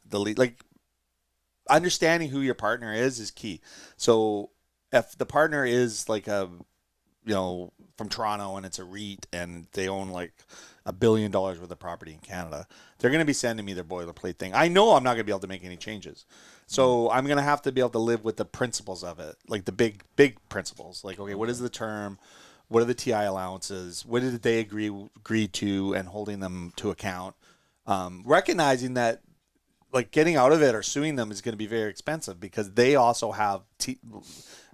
understanding who your partner is key. So if the partner is like from Toronto and it's a REIT and they own like $1 billion worth of property in Canada, they're going to be sending me their boilerplate thing. I know I'm not going to be able to make any changes. So I'm going to have to be able to live with the principles of it, like the big principles. Like, okay, what is the term? What are the TI allowances? What did they agree to, and holding them to account? Recognizing that like getting out of it or suing them is going to be very expensive because they also have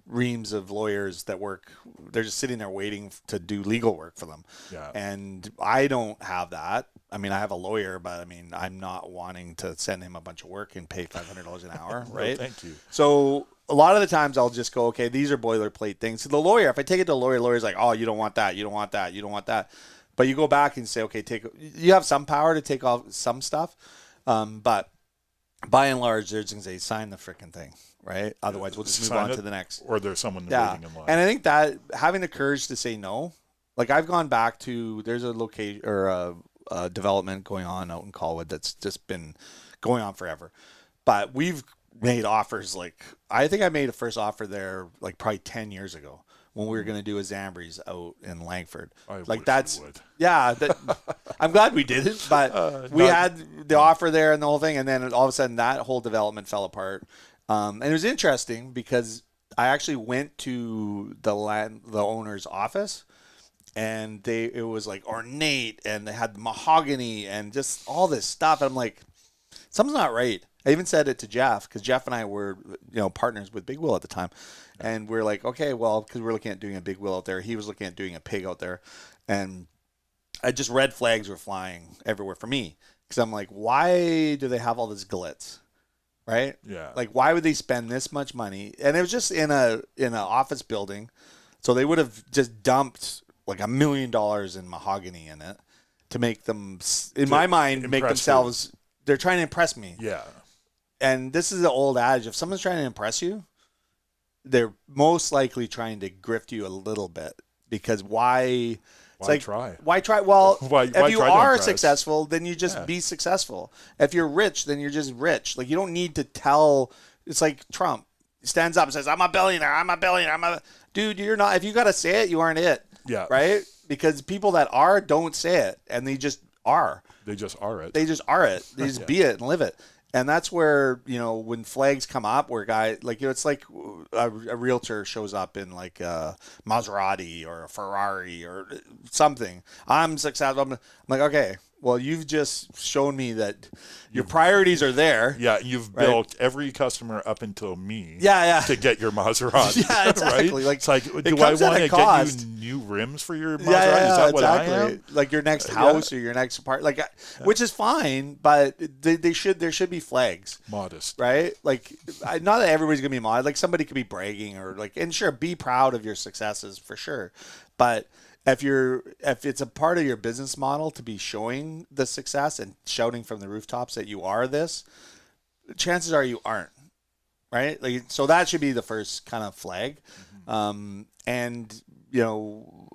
reams of lawyers that work. They're just sitting there waiting to do legal work for them. Yeah. And I don't have that. I mean, I have a lawyer, but I mean, I'm not wanting to send him a bunch of work and pay $500 an hour, right? No, thank you. So a lot of the times I'll just go, okay, these are boilerplate things. So the lawyer, if I take it to a lawyer, lawyer's like, oh, you don't want that, you don't want that, you don't want that. But you go back and say, okay, you have some power to take off some stuff, but by and large, they're just going to say, sign the freaking thing, right? Otherwise, we'll just move on to the next. Or there's someone waiting in line. And I think that having the courage to say no, like I've gone back to, there's a location or a development going on out in Colwood that's just been going on forever. But we've made offers like, I think I made a first offer there like probably 10 years ago when we were going to do a Zamborees out in Langford. I'm glad we did it, but we had the offer there and the whole thing. And then all of a sudden that whole development fell apart. And it was interesting because I actually went to the owner's office, and it was like ornate, and they had mahogany and just all this stuff. And I'm like, something's not right. I even said it to Jeff, because Jeff and I were, partners with Big Will at the time. And we're like, okay, well, because we're looking at doing a Big Will out there. He was looking at doing a pig out there. And red flags were flying everywhere for me. Because I'm like, why do they have all this glitz? Right? Yeah. Like, why would they spend this much money? And it was just in an office building. So they would have just dumped like $1 million in mahogany in it to make them, in my mind, make themselves, they're trying to impress me. Yeah. And this is the old adage. If someone's trying to impress you, they're most likely trying to grift you a little bit, because why try? Well, if you are successful, then you just be successful. If you're rich, then you're just rich. Like, you don't need to tell. It's like Trump stands up and says, I'm a billionaire. Dude, you're not. If you got to say it, you aren't it. Yeah. Right? Because people that are don't say it, and they just are. They just are it. They just be it and live it. And that's where, when flags come up, where it's like a realtor shows up in like a Maserati or a Ferrari or something. I'm successful. I'm like, okay, well, you've just shown me that your priorities are there. Yeah, you've built every customer up until me. Yeah. To get your Maserati. Yeah, exactly. Right? Like, it's like, do I want to get you new rims for your Maserati? Yeah, is that what exactly. I am? Like your next house or your next apartment, which is fine, but there should be flags. Modest. Right? Like, not that everybody's going to be modest. Like, somebody could be bragging and sure, be proud of your successes for sure. But if it's a part of your business model to be showing the success and shouting from the rooftops that you are this, chances are you aren't, right? Like, so that should be the first kind of flag. Mm-hmm. And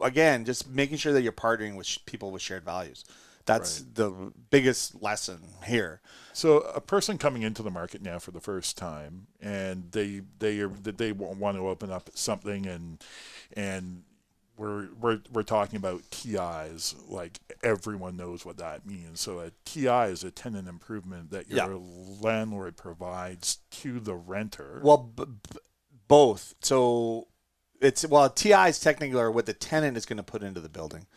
again, just making sure that you're partnering with people with shared values. That's the biggest lesson here. So a person coming into the market now for the first time, and they want to open up something, and we're talking about TIs, like everyone knows what that means. So a TI is a tenant improvement that your landlord provides to the renter. Well, both. So TIs technically are what the tenant is going to put into the building.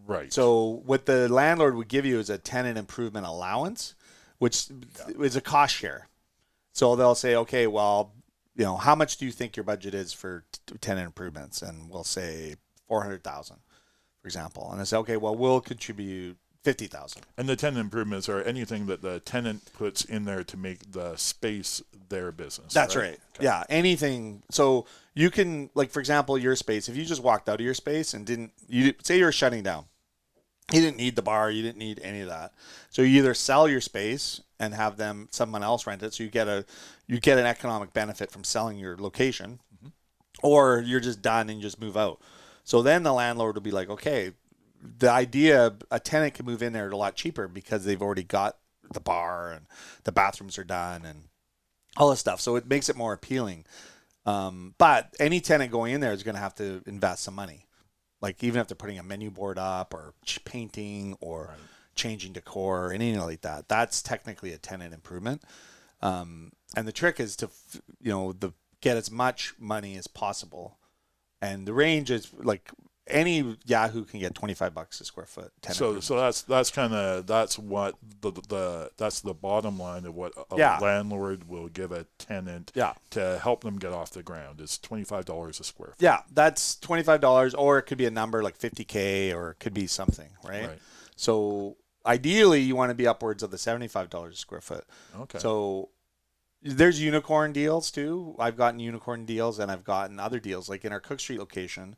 Right. So what the landlord would give you is a tenant improvement allowance, which is a cost share. So they'll say, okay, well, how much do you think your budget is for tenant improvements? And we'll say $400,000, for example. And I say, okay, well, we'll contribute $50,000. And the tenant improvements are anything that the tenant puts in there to make the space their business. That's right. Okay. Yeah, anything. So you can, like, for example, your space, if you just walked out of your space and say you're shutting down, you didn't need the bar, you didn't need any of that. So you either sell your space and have someone else rent it, so you get an economic benefit from selling your location, or you're just done and you just move out. So then the landlord will be like, okay, the idea, a tenant can move in there a lot cheaper because they've already got the bar and the bathrooms are done and all this stuff. So it makes it more appealing. But any tenant going in there is going to have to invest some money. Like, even if they're putting a menu board up or painting or changing decor or anything like that, that's technically a tenant improvement. And the trick is to, get as much money as possible. And the range is like any Yahoo can get $25 a square foot. So that's kind of what that's the bottom line of what a landlord will give a tenant to help them get off the ground. It's $25 a square foot. Yeah, that's $25, or it could be a number like $50K, or it could be something, right? So ideally, you want to be upwards of the $75 a square foot. Okay. So there's unicorn deals too. I've gotten unicorn deals, and I've gotten other deals like in our Cook Street location.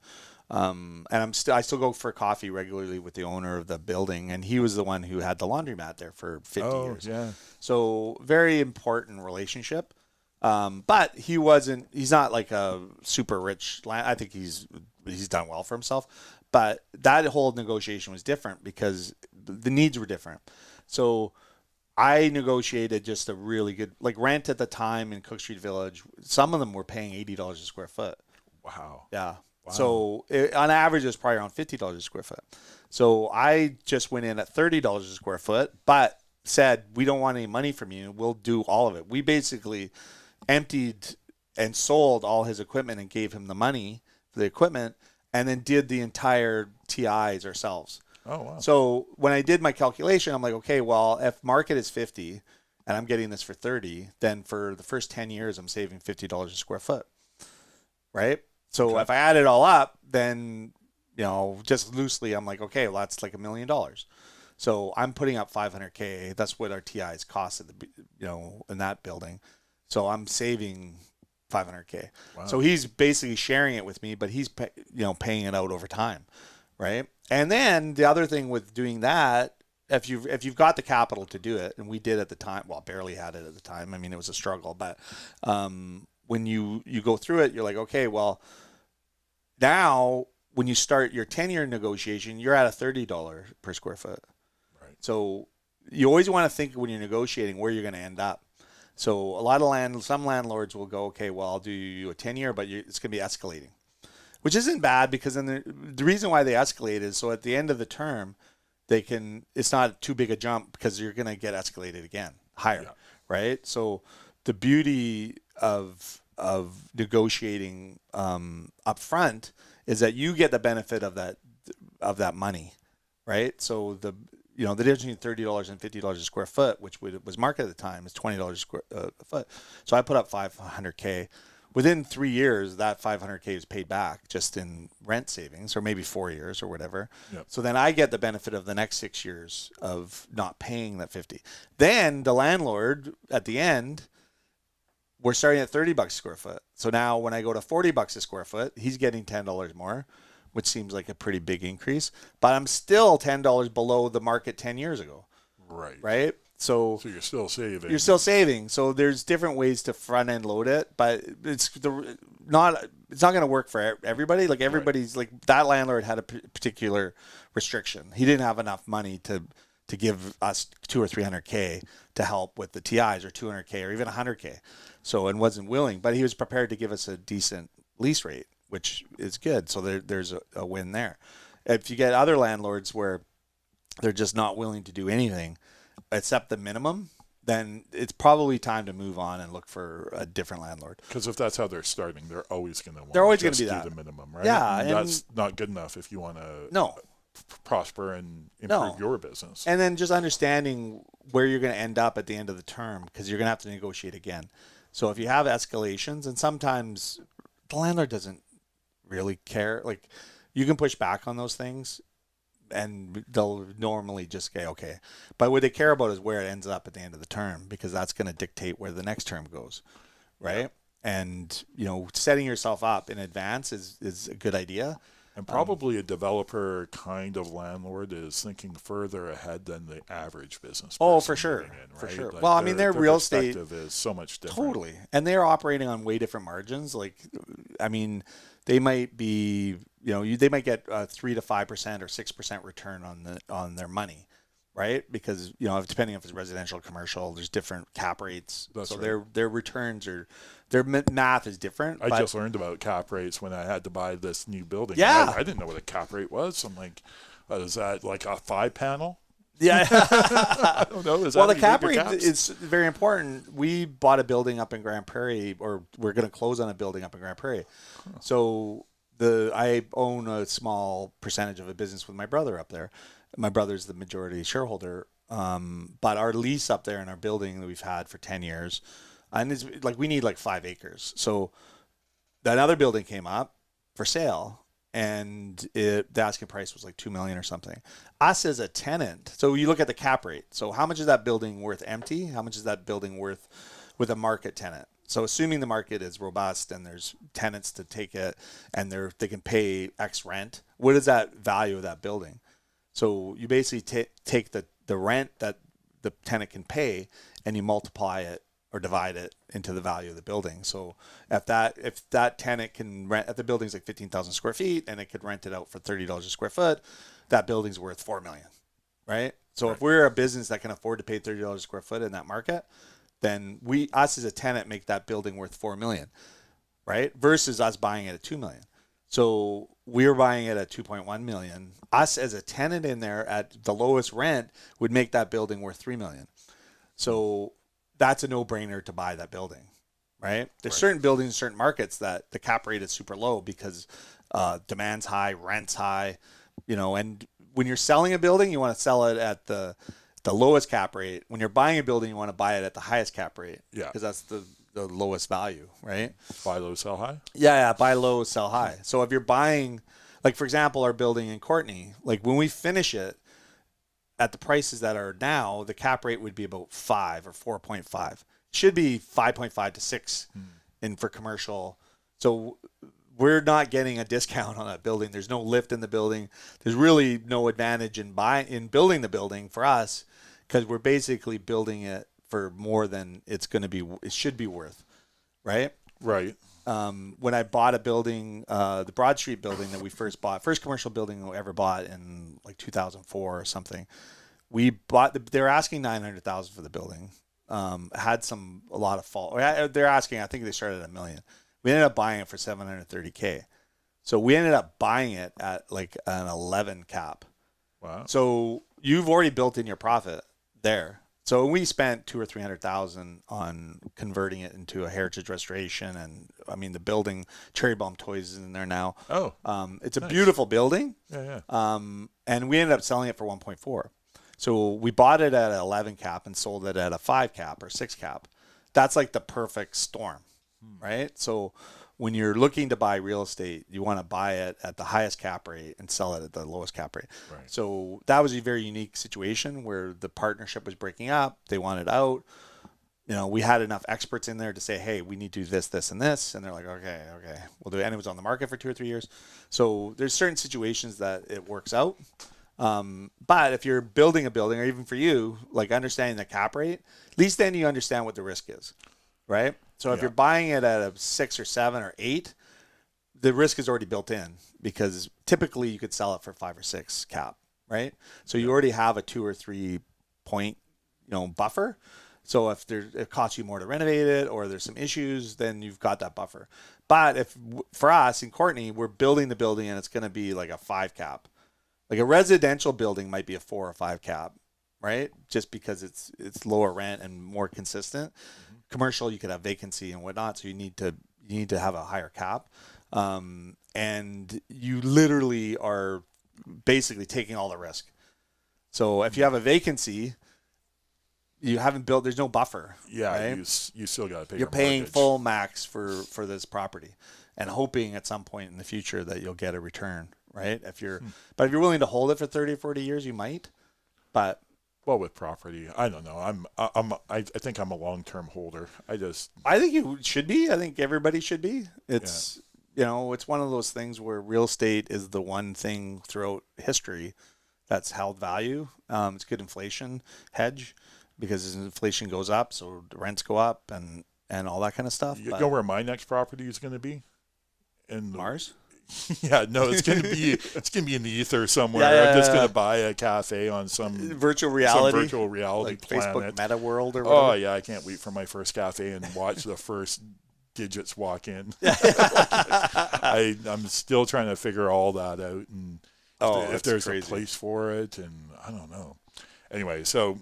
And I still go for coffee regularly with the owner of the building, and he was the one who had the laundromat there for 50 years. Yeah. So very important relationship. But he's not like a super rich I think he's done well for himself. But that whole negotiation was different because the needs were different. So I negotiated just a really good, like, rent at the time in Cook Street Village. Some of them were paying $80 a square foot. Wow. Yeah. Wow. So on average, it was probably around $50 a square foot. So I just went in at $30 a square foot, but said, we don't want any money from you. We'll do all of it. We basically emptied and sold all his equipment and gave him the money for the equipment, and then did the entire TIs ourselves. Oh, wow. So when I did my calculation, I'm like, okay, well, if market is 50 and I'm getting this for 30, then for the first 10 years, I'm saving $50 a square foot. Right? So if I add it all up, then, just loosely, I'm like, okay, well, that's like $1 million. So I'm putting up $500K. That's what our TIs cost at in that building. So I'm saving $500K. Wow. So he's basically sharing it with me, but he's paying it out over time, right? And then the other thing with doing that, if you've got the capital to do it, and we did at the time, well, barely had it at the time. I mean, it was a struggle, but when you go through it, you're like, okay, well, now when you start your 10-year negotiation, you're at a $30 per square foot. Right. So you always want to think when you're negotiating where you're going to end up. So a lot of some landlords will go, okay, well, I'll do you a 10-year, but it's going to be escalating, which isn't bad, because then the reason why they escalate is so at the end of the term, it's not too big a jump, because you're going to get escalated again higher, right? So the beauty of negotiating up front is that you get the benefit of that money, right? So the difference between $30 and $50 a square foot, which was market at the time, is $20 a foot. So I put up $500K. Within 3 years, that $500K is paid back just in rent savings, or maybe 4 years or whatever. Yep. So then I get the benefit of the next 6 years of not paying that 50. Then the landlord at the end, we're starting at $30 a square foot. So now when I go to $40 a square foot, he's getting $10 more, which seems like a pretty big increase. But I'm still $10 below the market 10 years ago. Right. Right? So you're still saving. You're still saving. So there's different ways to front end load it, but it's not going to work for everybody. Like everybody's like, that landlord had a particular restriction. He didn't have enough money to give us $200 or $300K to help with the TIs, or $200K, or even $100K. So, and wasn't willing, but he was prepared to give us a decent lease rate, which is good. So there's a win there. If you get other landlords where they're just not willing to do anything except the minimum, then it's probably time to move on and look for a different landlord. Because if that's how they're starting, they're always going to want to do that. The minimum, right? Yeah. And that's not good enough if you want to prosper and improve your business. And then just understanding where you're going to end up at the end of the term, because you're going to have to negotiate again. So if you have escalations, and sometimes the landlord doesn't really care, like, you can push back on those things and they'll normally just say, okay. But what they care about is where it ends up at the end of the term, because that's going to dictate where the next term goes, right? Yeah. And, setting yourself up in advance is a good idea. And probably a developer kind of landlord is thinking further ahead than the average business. Oh, for sure. For sure. Like, well, I mean, their real estate is so much different. Totally. And they're operating on way different margins. Like, I mean, they might be, they might get 3 to 5% or 6% return on their money, right? Because, depending if it's residential or commercial, there's different cap rates. That's right. Their returns their math is different. I just learned about cap rates when I had to buy this new building. Yeah. I didn't know what a cap rate was. I'm like, is that like a 5-panel? Yeah. I don't know. Well, the cap rate is very important. We bought a building up in Grand Prairie, or we're going to close on a building up in Grand Prairie. Huh. So I own a small percentage of a business with my brother up there. My brother's the majority shareholder. But our lease up there in our building that we've had for 10 years, and it's like we need like 5 acres. So another building came up for sale, and the asking price was like $2 million or something. Us as a tenant, so you look at the cap rate. So how much is that building worth empty? How much is that building worth with a market tenant? So assuming the market is robust and there's tenants to take it and they can pay X rent, what is that value of that building? So you basically take the rent that the tenant can pay and you multiply it or divide it into the value of the building. So if that tenant can rent, if the building's like 15,000 square feet and it could rent it out for $30 a square foot, that building's worth $4 million, right? So if we're a business that can afford to pay $30 a square foot in that market, then us as a tenant make that building worth $4 million, right? Versus us buying it at $2 million. So we're buying it at $2.1 million. Us as a tenant in there at the lowest rent would make that building worth $3 million. So that's a no-brainer to buy that building, right? There's certain buildings, certain markets that the cap rate is super low because demand's high, rent's high, and when you're selling a building, you want to sell it at the lowest cap rate. When you're buying a building, you want to buy it at the highest cap rate. Yeah. Because that's the lowest value, right? Buy low, sell high? Yeah, buy low, sell high. So if you're buying, like for example, our building in Courtenay, like when we finish it at the prices that are now, the cap rate would be about 5 or 4.5. Should be 5.5 to 6 for commercial. So we're not getting a discount on that building. There's no lift in the building. There's really no advantage in building the building for us because we're basically building it for more than it should be worth, right? Right. When I bought a building, the Broad Street building that we first commercial building we ever bought in like 2004 or something, they were asking $900,000 for the building. Had a lot of fault. They're asking, I think they started at $1 million. We ended up buying it for $730K. So we ended up buying it at like an 11 cap. Wow. So you've already built in your profit there. So we spent $200,000 or $300,000 on converting it into a heritage restoration, and I mean the building, Cherry Bomb Toys is in there now. Oh, it's a beautiful building. Yeah. And we ended up selling it for 1.4. So we bought it at an 11 cap and sold it at a 5 cap or 6 cap. That's like the perfect storm, right? So when you're looking to buy real estate, you want to buy it at the highest cap rate and sell it at the lowest cap rate. Right. So that was a very unique situation where the partnership was breaking up. They wanted out. We had enough experts in there to say, hey, we need to do this, this, and this. And they're like, okay, we'll do it. And it was on the market for 2 or 3 years. So there's certain situations that it works out. But if you're building a building, or even for you, like understanding the cap rate, at least then you understand what the risk is, right? So if you're buying it at a 6 or 7 or 8, the risk is already built in because typically you could sell it for 5 or 6 cap, right? So you already have a 2 or 3 point, buffer. So if it costs you more to renovate it or there's some issues, then you've got that buffer. But for us in Courtenay, we're building the building and it's going to be like a 5 cap. Like a residential building might be a 4 or 5 cap, right? Just because it's lower rent and more consistent. Mm-hmm. Commercial, you could have vacancy and whatnot, so you need to have a higher cap. And you literally are basically taking all the risk. So if you have a vacancy, you haven't built. There's no buffer. Yeah, right? you still got to pay. You're paying full max for this property, and hoping at some point in the future that you'll get a return. Right? But if you're willing to hold it for 30 or 40 years, you might. But with property, I don't know. I think I'm a long-term holder. I think you should be. I think everybody should be. It's it's one of those things where real estate is the one thing throughout history that's held value. It's good inflation hedge because as inflation goes up, so the rents go up and all that kind of stuff. You know where my next property is going to be? In Mars? Yeah, no, it's gonna be in the ether somewhere. I'm just gonna buy a cafe on some virtual reality like planet. Facebook Meta World or whatever. Oh yeah, I can't wait for my first cafe and watch the first digits walk in. I'm still trying to figure all that out and if there's crazy. A place for it, and I don't know. Anyway, so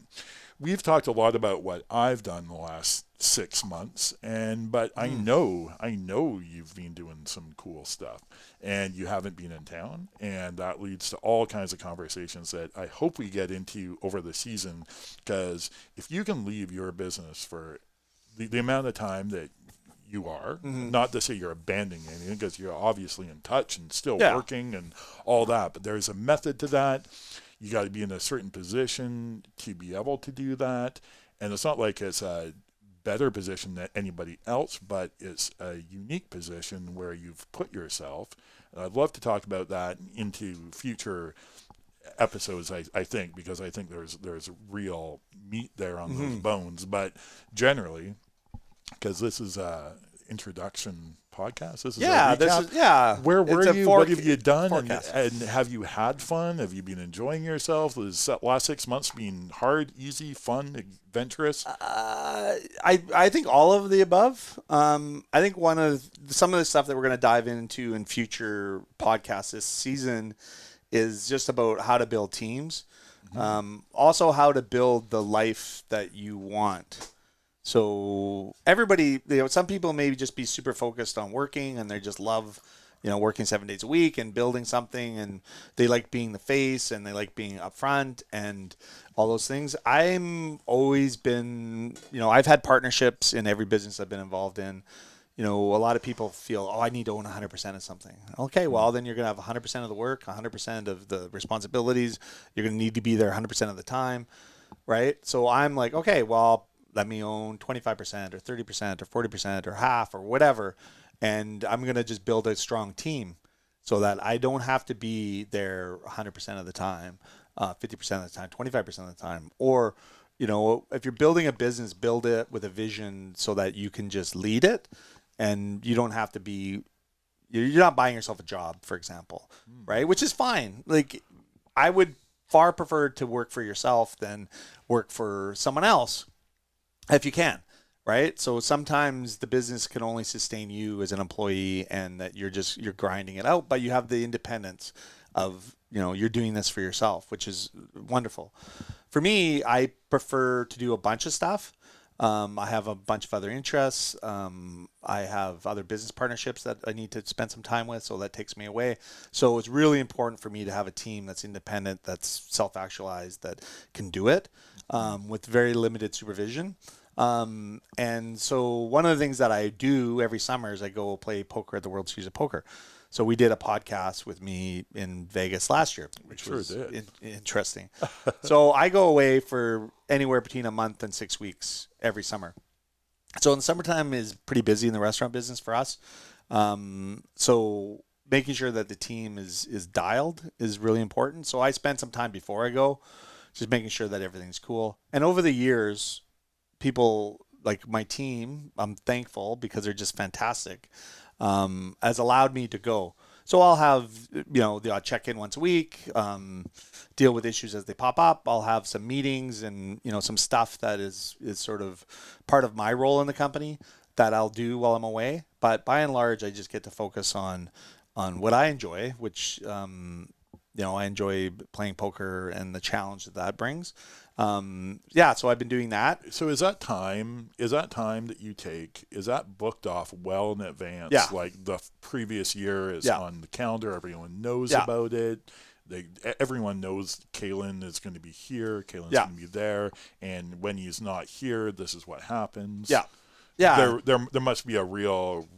we've talked a lot about what I've done the last 6 months, but I know you've been doing some cool stuff, and you haven't been in town, and that leads to all kinds of conversations that I hope we get into over the season, because if you can leave your business for the amount of time that you are, not to say you're abandoning anything, because you're obviously in touch and still working and all that, but there's a method to that. You got to be in a certain position to be able to do that, and it's not like it's a better position than anybody else, but it's a unique position where you've put yourself. And I'd love to talk about that into future episodes, I think, because I think there's real meat there on those bones. But generally, because this is a introduction podcast, this is a recap. Where were you? What have you done? And have you had fun? Have you been enjoying yourself? Has that last 6 months been hard, easy, fun, adventurous? I think all of the above. I think some of the stuff that we're going to dive into in future podcasts this season is just about how to build teams. Also how to build the life that you want. So everybody, some people maybe just be super focused on working, and they just love, working 7 days a week and building something, and they like being the face, and they like being upfront and all those things. I'm always been, I've had partnerships in every business I've been involved in. A lot of people feel, I need to own 100% of something. Okay, well, then you're going to have 100% of the work, 100% of the responsibilities. You're going to need to be there 100% of the time, right? So I'm like, okay, well, let me own 25% or 30% or 40% or half or whatever. And I'm going to just build a strong team so that I don't have to be there 100% of the time, 50% of the time, 25% of the time. Or, if you're building a business, build it with a vision so that you can just lead it, and you don't have to be, you're not buying yourself a job, for example, right? Which is fine. Like, I would far prefer to work for yourself than work for someone else, if you can, right? So sometimes the business can only sustain you as an employee, and that you're grinding it out, but you have the independence of, you're doing this for yourself, which is wonderful. For me, I prefer to do a bunch of stuff. I have a bunch of other interests. I have other business partnerships that I need to spend some time with, so that takes me away. So it's really important for me to have a team that's independent, that's self-actualized, that can do it with very limited supervision. And so one of the things that I do every summer is I go play poker at the World Series of Poker. So we did a podcast with me in Vegas last year, which was interesting. So I go away for anywhere between a month and 6 weeks every summer. So in the summertime is pretty busy in the restaurant business for us. So making sure that the team is dialed is really important. So I spend some time before I go, just making sure that everything's cool. And over the years, people like my team, I'm thankful because they're just fantastic, has allowed me to go. So I'll have, I'll check in once a week, deal with issues as they pop up. I'll have some meetings and, some stuff that is sort of part of my role in the company that I'll do while I'm away. But by and large, I just get to focus on what I enjoy, which, I enjoy playing poker and the challenge that brings. So I've been doing that. So is that time that you take, is that booked off well in advance? Yeah. Like the previous year is on the calendar. Everyone knows about it. Everyone knows Calen is going to be here. Calen's going to be there. And when he's not here, this is what happens. Yeah. Yeah. There must be a real,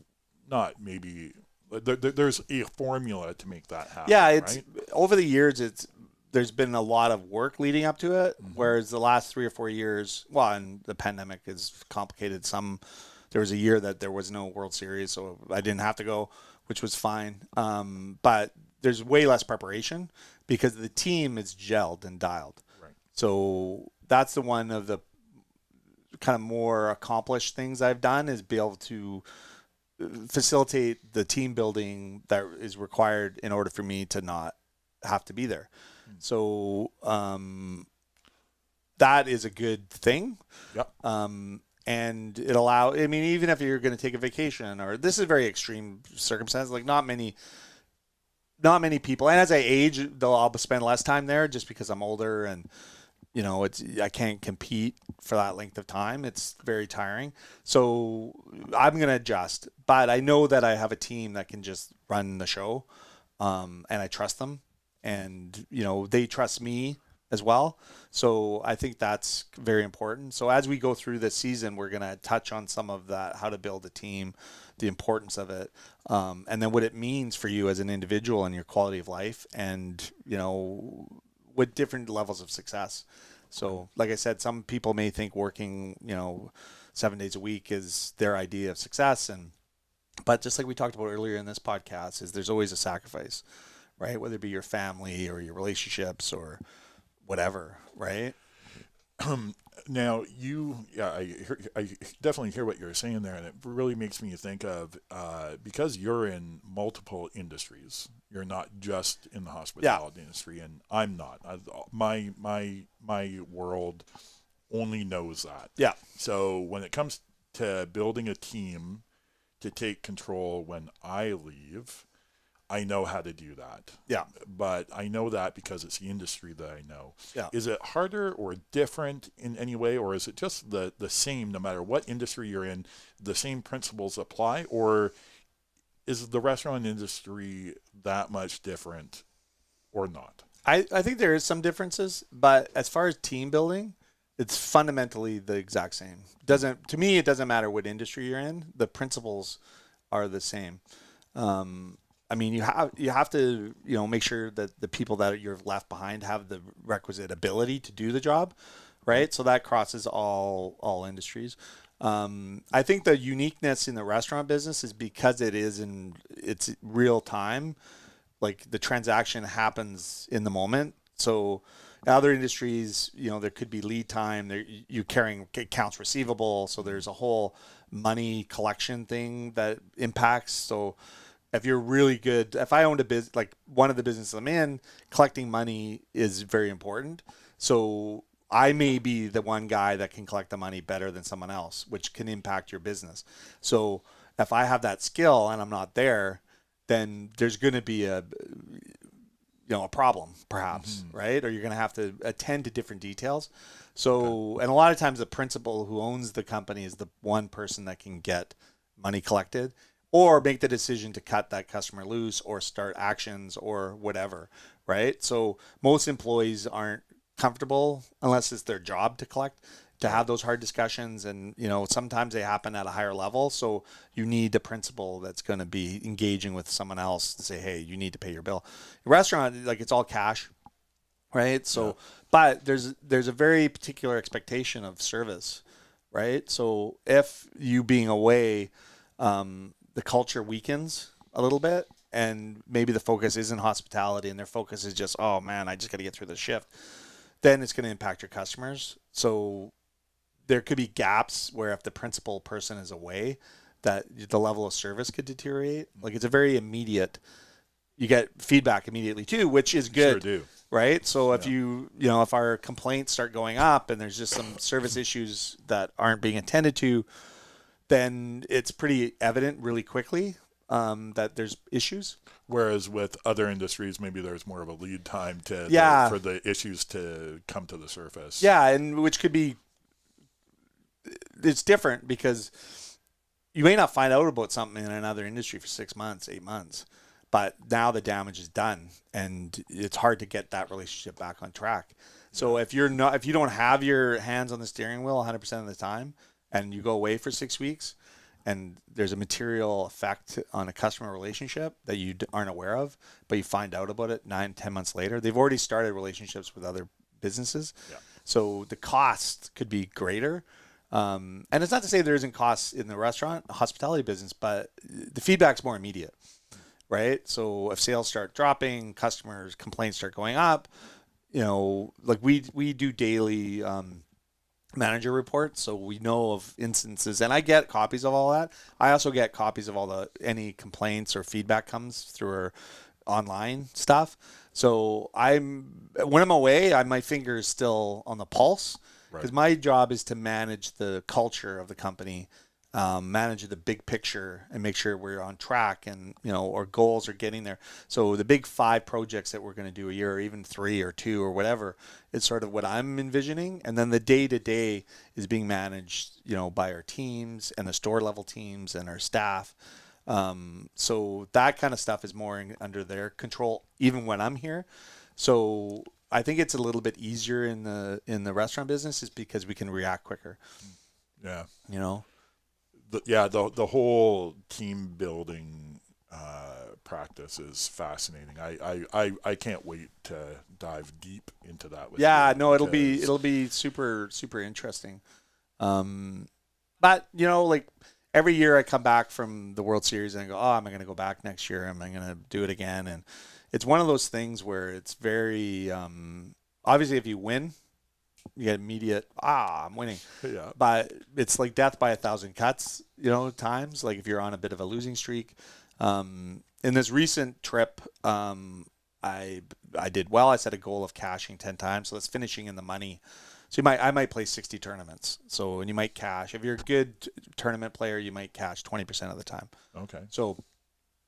there's a formula to make that happen. Yeah. It's right? Over the years, there's been a lot of work leading up to it, whereas the last 3 or 4 years, and the pandemic is complicated. There was a year that there was no World Series, so I didn't have to go, which was fine. But there's way less preparation because the team is gelled and dialed. Right. So that's the one of the kind of more accomplished things I've done is be able to facilitate the team building that is required in order for me to not have to be there. So that is a good thing. Yep. And it even if you're going to take a vacation, or this is a very extreme circumstance, like not many people, and as I age, I'll spend less time there just because I'm older and I can't compete for that length of time. It's very tiring. So I'm going to adjust, but I know that I have a team that can just run the show. And I trust them, and they trust me as well. So I think that's very important. So as we go through this season, we're going to touch on some of that, how to build a team, the importance of it, and then what it means for you as an individual and your quality of life, and with different levels of success. So like I said, some people may think working 7 days a week is their idea of success, but just like we talked about earlier in this podcast, is there's always a sacrifice, right? Whether it be your family or your relationships or whatever, right? Now, I definitely hear what you're saying there, and it really makes me think of because you're in multiple industries. You're not just in the hospitality industry, and I'm not. My world only knows that. Yeah. So when it comes to building a team to take control when I leave, I know how to do that. Yeah. But I know that because it's the industry that I know. Yeah. Is it harder or different in any way, or is it just the same no matter what industry you're in, the same principles apply, or is the restaurant industry that much different or not? I think there is some differences, but as far as team building, it's fundamentally the exact same. To me, it doesn't matter what industry you're in. The principles are the same. I mean, you have to make sure that the people that you're left behind have the requisite ability to do the job, right? So that crosses all industries. I think the uniqueness in the restaurant business is because it's real time. Like the transaction happens in the moment. So in other industries, there could be lead time. You're carrying accounts receivable, so there's a whole money collection thing that impacts. So if you're really good, if I owned a business, like one of the businesses I'm in, collecting money is very important. So I may be the one guy that can collect the money better than someone else, which can impact your business. So if I have that skill and I'm not there, then there's going to be a problem perhaps, right? Or you're going to have to attend to different details. So, and a lot of times the principal who owns the company is the one person that can get money collected or make the decision to cut that customer loose or start actions or whatever, right? So most employees aren't comfortable unless it's their job to have those hard discussions, and sometimes they happen at a higher level. So you need the principal that's going to be engaging with someone else to say, hey, you need to pay your bill. Restaurant, like it's all cash, right? So, but there's a very particular expectation of service, right? So if you being away, the culture weakens a little bit, and maybe the focus isn't hospitality and their focus is just, oh man, I just got to get through this shift, then it's going to impact your customers. So there could be gaps where if the principal person is away, that the level of service could deteriorate. Like it's a very immediate, you get feedback immediately too, which is good. Sure do. Right? So if if our complaints start going up and there's just some service issues that aren't being attended to, then it's pretty evident really quickly that there's issues. Whereas with other industries, maybe there's more of a lead time for the issues to come to the surface. Yeah, and which could be, it's different because you may not find out about something in another industry for 6 months, 8 months, but now the damage is done and it's hard to get that relationship back on track. So if you don't have your hands on the steering wheel 100% of the time and you go away for 6 weeks and there's a material effect on a customer relationship that you aren't aware of, but you find out about it 9-10 months later, they've already started relationships with other businesses. Yeah. So the cost could be greater. And it's not to say there isn't costs in the restaurant, hospitality business, but the feedback's more immediate, right? So if sales start dropping, customers' complaints start going up, like we do daily manager reports, so we know of instances, and I get copies of all that. I also get copies of any complaints or feedback comes through our online stuff. So when I'm away, my finger is still on the pulse. Because my job is to manage the culture of the company manage the big picture and make sure we're on track and, our goals are getting there. So the big 5 projects that we're going to do a year, or even 3 or 2 or whatever, is sort of what I'm envisioning. And then the day to day is being managed, by our teams and the store level teams and our staff. So that kind of stuff is more under their control, even when I'm here. So I think it's a little bit easier in the restaurant business, is because we can react quicker. Yeah. The whole team building practice is fascinating. I can't wait to dive deep into that with you. No, it'll be super super interesting. But like every year I come back from the World Series and I go, oh, am I going to go back next year? Am I going to do it again? And it's one of those things where it's very obviously if you win, you get immediate, I'm winning. Yeah. But it's like death by 1,000 cuts, times, like if you're on a bit of a losing streak. In this recent trip, I did well. I set a goal of cashing 10 times. So that's finishing in the money. So I might play 60 tournaments. So, and you might cash. If you're a good tournament player, you might cash 20% of the time. Okay. So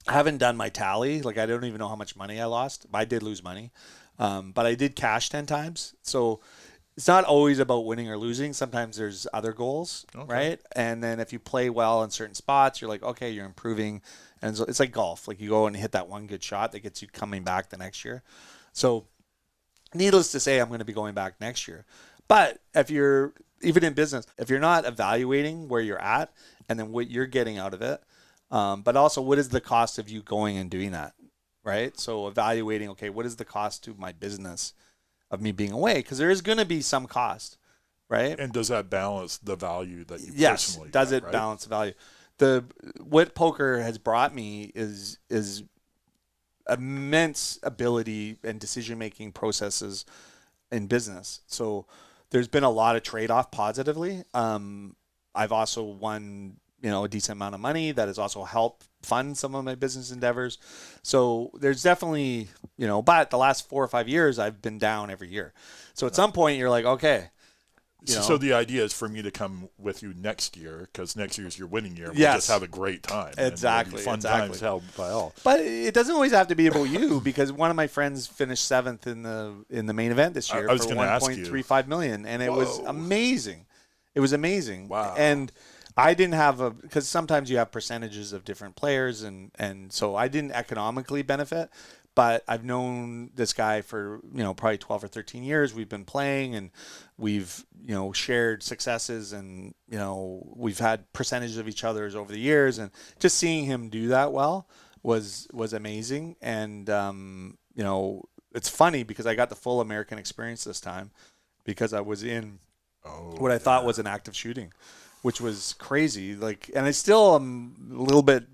I haven't done my tally. Like I don't even know how much money I lost. I did lose money. But I did cash 10 times. So it's not always about winning or losing. Sometimes there's other goals, right? And then if you play well in certain spots, you're like, okay, you're improving. And so it's like golf. Like you go and hit that one good shot that gets you coming back the next year. So needless to say, I'm going to be going back next year. But if you're, even in business, if you're not evaluating where you're at and then what you're getting out of it, but also what is the cost of you going and doing that, right? So evaluating, okay, what is the cost to my business of me being away? Because there is going to be some cost, right? And does that balance the value that you personally does get, it right? balance the value? What poker has brought me is immense ability and decision-making processes in business. So there's been a lot of trade-off positively. I've also won, a decent amount of money that has also helped fund some of my business endeavors. So there's definitely, but the last 4 or 5 years, I've been down every year. So at some point you're like, okay. So the idea is for me to come with you next year, because next year's your winning year. We'll just have a great time. Exactly. And fun times held by all. But it doesn't always have to be about you, because one of my friends finished 7th in the main event this year for $1.35 million, and it was amazing. It was amazing. Wow. And I didn't have because sometimes you have percentages of different players, and so I didn't economically benefit. But I've known this guy for, probably 12 or 13 years. We've been playing and we've, shared successes and, we've had percentages of each other's over the years. And just seeing him do that well was amazing. And, it's funny because I got the full American experience this time because I was in what I thought was an active shooting, which was crazy. Like, and I still am a little bit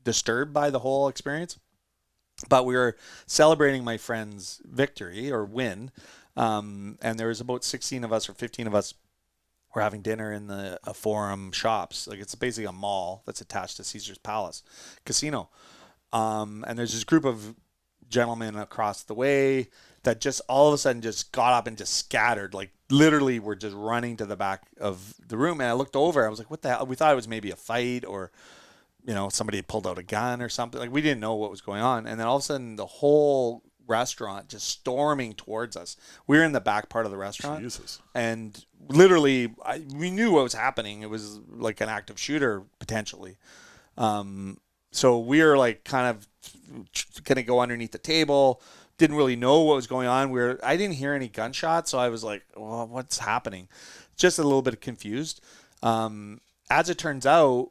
disturbed by the whole experience. But we were celebrating my friend's victory or win, and there was about 16 of us or 15 of us were having dinner in the Forum Shops. Like it's basically a mall that's attached to Caesar's Palace Casino. And there's this group of gentlemen across the way that just all of a sudden just got up and just scattered. Like literally were just running to the back of the room. And I looked over, I was like, what the hell? We thought it was maybe a fight or somebody had pulled out a gun or something. Like we didn't know what was going on. And then all of a sudden the whole restaurant just storming towards us. We were in the back part of the restaurant. Jesus. And literally we knew what was happening. It was like an active shooter potentially. So we were like kind of going to go underneath the table. Didn't really know what was going on. I didn't hear any gunshots. So I was like, well, what's happening? Just a little bit confused. As it turns out,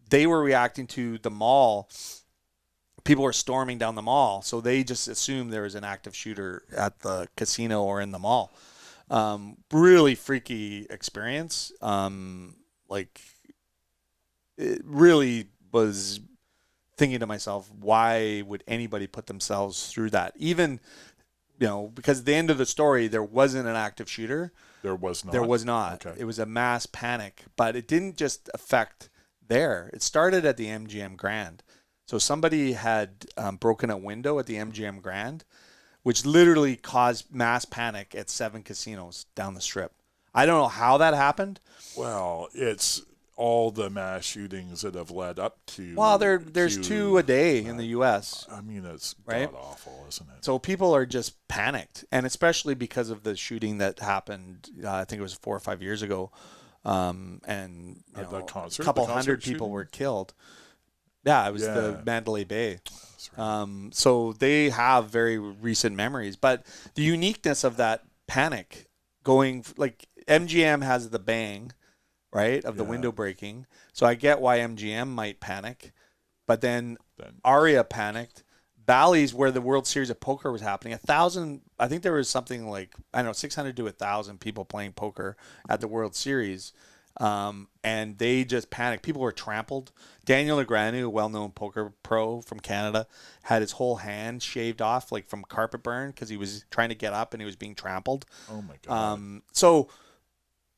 they were reacting to the mall. People were storming down the mall. So they just assumed there was an active shooter at the casino or in the mall. Really freaky experience. Like it really was thinking to myself, why would anybody put themselves through that? Even, because at the end of the story, there wasn't an active shooter. There was not. There was not. Okay. It was a mass panic, but it didn't just affect there. It started at the MGM Grand. So somebody had broken a window at the MGM Grand, which literally caused mass panic at 7 casinos down the strip. I don't know how that happened. Well, all the mass shootings that have led up to. Well, there's 2 a day in the U.S. I mean, it's right? god awful, isn't it? So people are just panicked, and especially because of the shooting that happened. I think it was 4 or 5 years ago, and At the concert, a couple the concert hundred people shooting? were killed. Yeah, it was the Yeah. Mandalay Bay. That's right. So they have very recent memories, but the uniqueness of that panic going like MGM has the bang, right, of the Yeah. window breaking. So I get why MGM might panic, but then Then- Aria panicked. Bally's, where the World Series of Poker was happening, 1,000. I think there was something like 600 to 1,000 people playing poker at the World Series, and they just panicked. People were trampled. Daniel Negreanu, a well-known poker pro from Canada, had his whole hand shaved off, like from carpet burn, because he was trying to get up and he was being trampled. Oh my god. So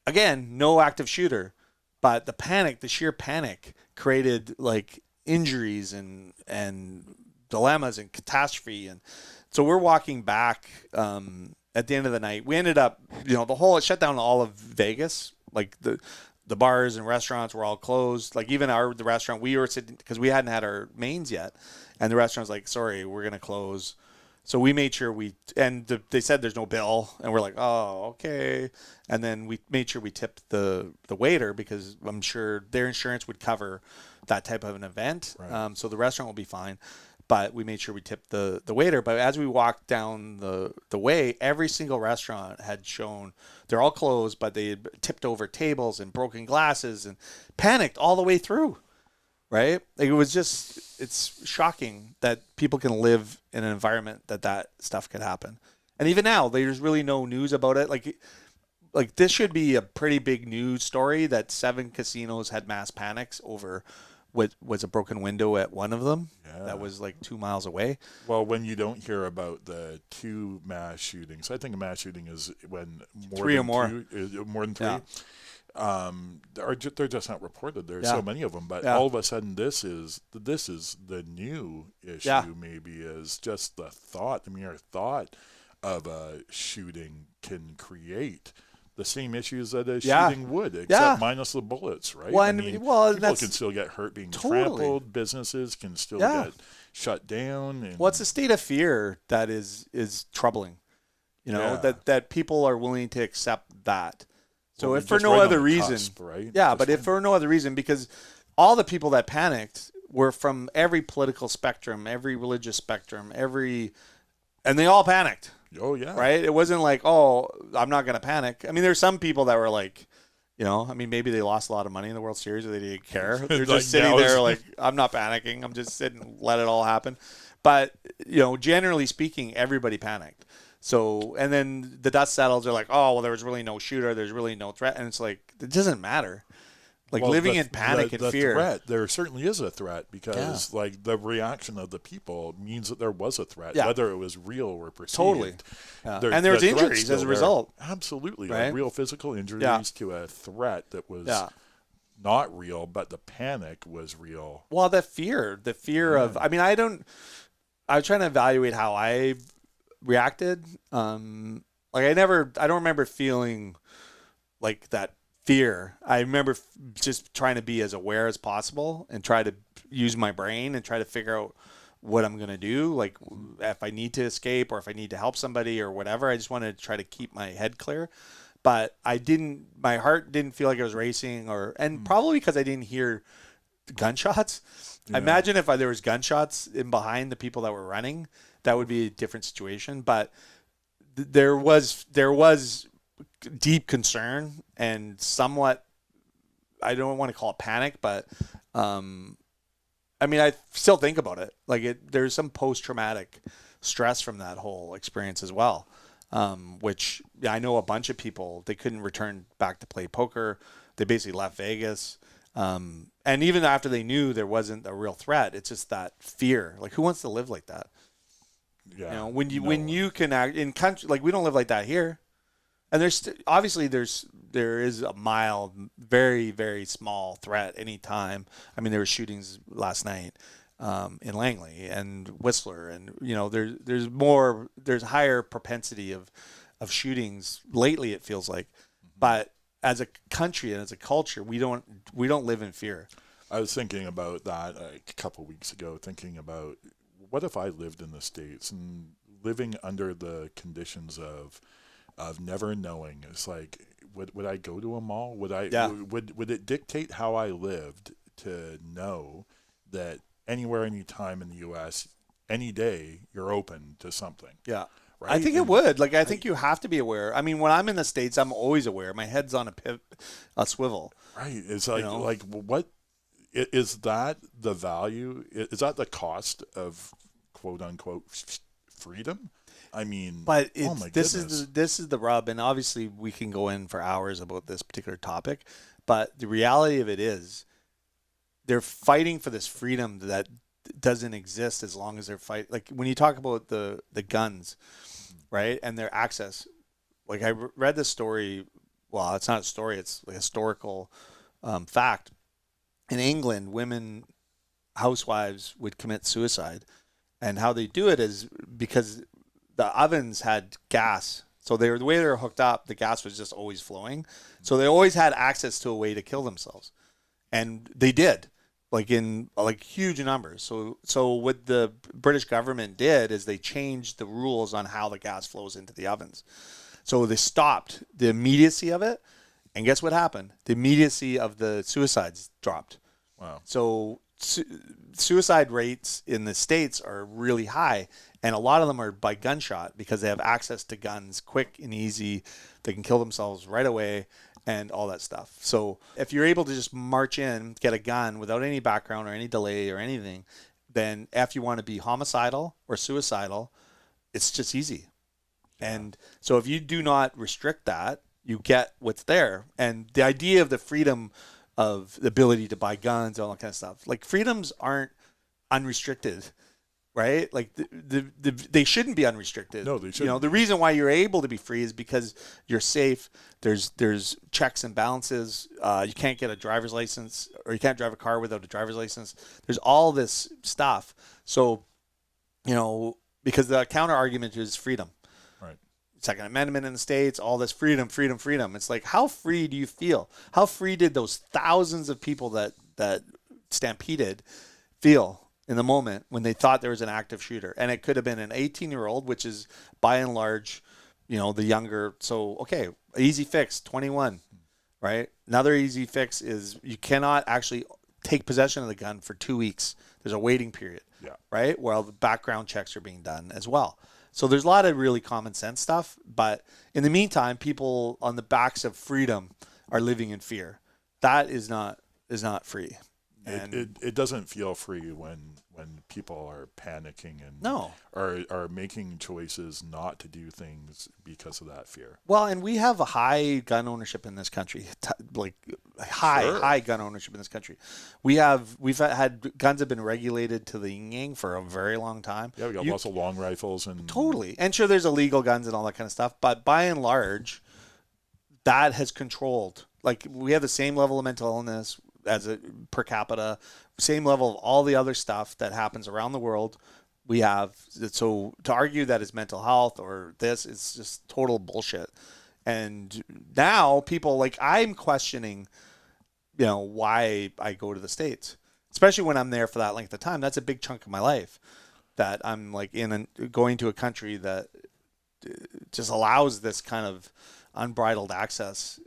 again, no active shooter, but the sheer panic created like injuries and dilemmas and catastrophe. And so we're walking back at the end of the night. We ended up, it shut down all of Vegas. Like the bars and restaurants were all closed. Like even the restaurant, we were sitting because we hadn't had our mains yet, and the restaurant's like, sorry, we're gonna close. So we made sure they said there's no bill, and we're like, oh, okay. And then we made sure we tipped the waiter, because I'm sure their insurance would cover that type of an event. Right. So the restaurant will be fine. But we made sure we tipped the waiter. But as we walked down the way, every single restaurant had shown, they're all closed, but they had tipped over tables and broken glasses and panicked all the way through. Right? Like it's shocking that people can live in an environment that stuff could happen. And even now, there's really no news about it. Like this should be a pretty big news story that 7 casinos had mass panics over what was a broken window at one of them. Yeah. That was like 2 miles away. Well, when you don't hear about the 2 mass shootings, I think a mass shooting is when more 3 or than more. 2, more than 3. Yeah. They're just not reported. There's Yeah. so many of them, but Yeah. all of a sudden, this is the new issue. Yeah. Maybe is just the mere thought of a shooting can create the same issues that a Yeah. shooting would, except Yeah. minus the bullets, right? Well, people that's can still get hurt being Totally. trampled. Businesses can still Yeah. get shut down. And Well, it's a state of fear that is troubling. Yeah. That people are willing to accept that. So Well, if we're for just no right on other the reason, cusp, right? yeah, Just but if right- for no other reason, because all the people that panicked were from every political spectrum, every religious spectrum, and they all panicked, oh yeah, right? It wasn't like, oh, I'm not going to panic. I mean, there's some people that were like, maybe they lost a lot of money in the World Series or they didn't care. They're Like, just sitting now there it's- like, I'm not panicking. I'm just sitting, let it all happen. But, generally speaking, everybody panicked. So, and then the dust settles. They're like, oh, well, there was really no shooter. There's really no threat. And it's like, it doesn't matter. Like Well, living the- in panic the and fear. Threat, there certainly is a threat because, like, the reaction of the people means that there was a threat, Yeah. whether it was real or perceived. Totally. Yeah. There- And there's the threat's injuries as still a there. result. Absolutely, Right? like real physical injuries Yeah. to a threat that was Yeah. not real, but the panic was real. Well, the fear of, I mean, I was trying to evaluate how I reacted. I don't remember feeling like that fear. I remember just trying to be as aware as possible and try to use my brain and try to figure out what I'm going to do. Like if I need to escape or if I need to help somebody or whatever, I just wanted to try to keep my head clear. But my heart didn't feel like it was racing and probably because I didn't hear gunshots. Yeah. I imagine if there was gunshots in behind the people that were running, that would be a different situation. But there was deep concern and somewhat, I don't want to call it panic, but I mean, I still think about it. Like there's some post-traumatic stress from that whole experience as well. Which I know a bunch of people, they couldn't return back to play poker. They basically left Vegas. And even after they knew there wasn't a real threat, it's just that fear. Like who wants to live like that? Yeah. When you can act in country, like we don't live like that here. And obviously there is a mild, very, very small threat anytime. I mean, there were shootings last night in Langley and Whistler, and there's higher propensity of shootings lately. It feels like, but as a country and as a culture, we don't live in fear. I was thinking about that a couple weeks ago, thinking about what if I lived in the States and living under the conditions of never knowing. It's like, would I go to a mall? Would I? Yeah. Would it dictate how I lived to know that anywhere, anytime in the U.S., any day you're open to something? Yeah. Right? I think it would. Like, I think you have to be aware. I mean, when I'm in the States, I'm always aware. My head's on a swivel. Right. It's like, You know? like what is that the value? Is that the cost of quote unquote freedom? I mean, But oh my this goodness. is the rub, and obviously we can go in for hours about this particular topic. But the reality of it is, they're fighting for this freedom that doesn't exist as long as they're fighting. Like when you talk about the guns, right, and their access. Like I read this story. Well, it's not a story; it's a historical fact. In England, women housewives would commit suicide, and how they do it is because the ovens had gas. So the way they were hooked up, the gas was just always flowing. So they always had access to a way to kill themselves. And they did, like in like huge numbers. So what the British government did is they changed the rules on how the gas flows into the ovens. So they stopped the immediacy of it. And guess what happened? The immediacy of the suicides dropped. Wow. So suicide rates in the States are really high, and a lot of them are by gunshot because they have access to guns quick and easy. They can kill themselves right away and all that stuff. So if you're able to just march in, get a gun without any background or any delay or anything, then if you want to be homicidal or suicidal, it's just easy. And so if you do not restrict that, you get what's there. And the idea of the freedom of the ability to buy guns, all that kind of stuff. Like freedoms aren't unrestricted, right? Like they shouldn't be unrestricted. No, they shouldn't. You know, the reason why you're able to be free is because you're safe. There's checks and balances. You can't get a driver's license, or you can't drive a car without a driver's license. There's all this stuff. So, you know, because the counter argument is freedom. Right. Second Amendment in the States, all this freedom. It's like, how free do you feel? How free did those thousands of people that stampeded feel in the moment when they thought there was an active shooter? And it could have been an 18-year-old, which is by and large, you know, the younger. So, okay, easy fix, 21, right? Another easy fix is you cannot actually take possession of the gun for 2 weeks. There's a waiting period, right? While the background checks are being done as well. So there's a lot of really common sense stuff, but in the meantime, people on the backs of freedom are living in fear. That is not free. And It doesn't feel free when people are panicking and no. are making choices not to do things because of that fear. Well, and we have a high gun ownership in this country, like high gun ownership in this country. We've had guns have been regulated to the yin yang for a very long time. Yeah, we got lots of long rifles and totally. And sure, there's illegal guns and all that kind of stuff, but by and large, that has controlled. Like we have the same level of mental illness as a per capita, same level of all the other stuff that happens around the world. We have, so to argue that it's mental health or this is just total bullshit. And now people, like, I'm questioning, you know, why I go to the States, especially when I'm there for that length of time. That's a big chunk of my life that I'm like going to a country that just allows this kind of unbridled access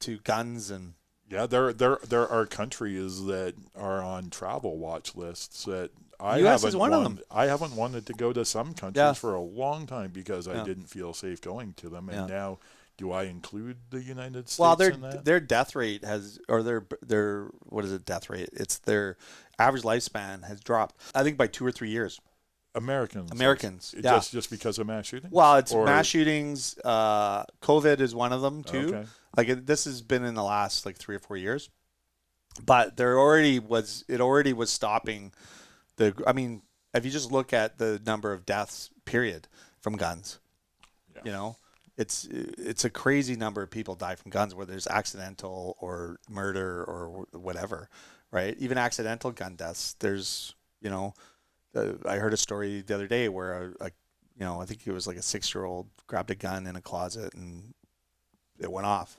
to guns. And yeah, there are countries that are on travel watch lists that US is one of them. I haven't wanted to go to some countries for a long time because I didn't feel safe going to them, and now do I include the United States in that? Their death rate has, or their what is it, death rate? It's their average lifespan has dropped, I think, by 2 or 3 years. Americans, just because of mass shootings. Well, it's mass shootings. COVID is one of them too. Okay. Like this has been in the last like 3 or 4 years, but it already was stopping. I mean, if you just look at the number of deaths, period, from guns, you know, it's a crazy number of people die from guns, whether it's accidental or murder or whatever, right? Even accidental gun deaths. There's, you know, I heard a story the other day where I think it was like a 6-year-old grabbed a gun in a closet and it went off,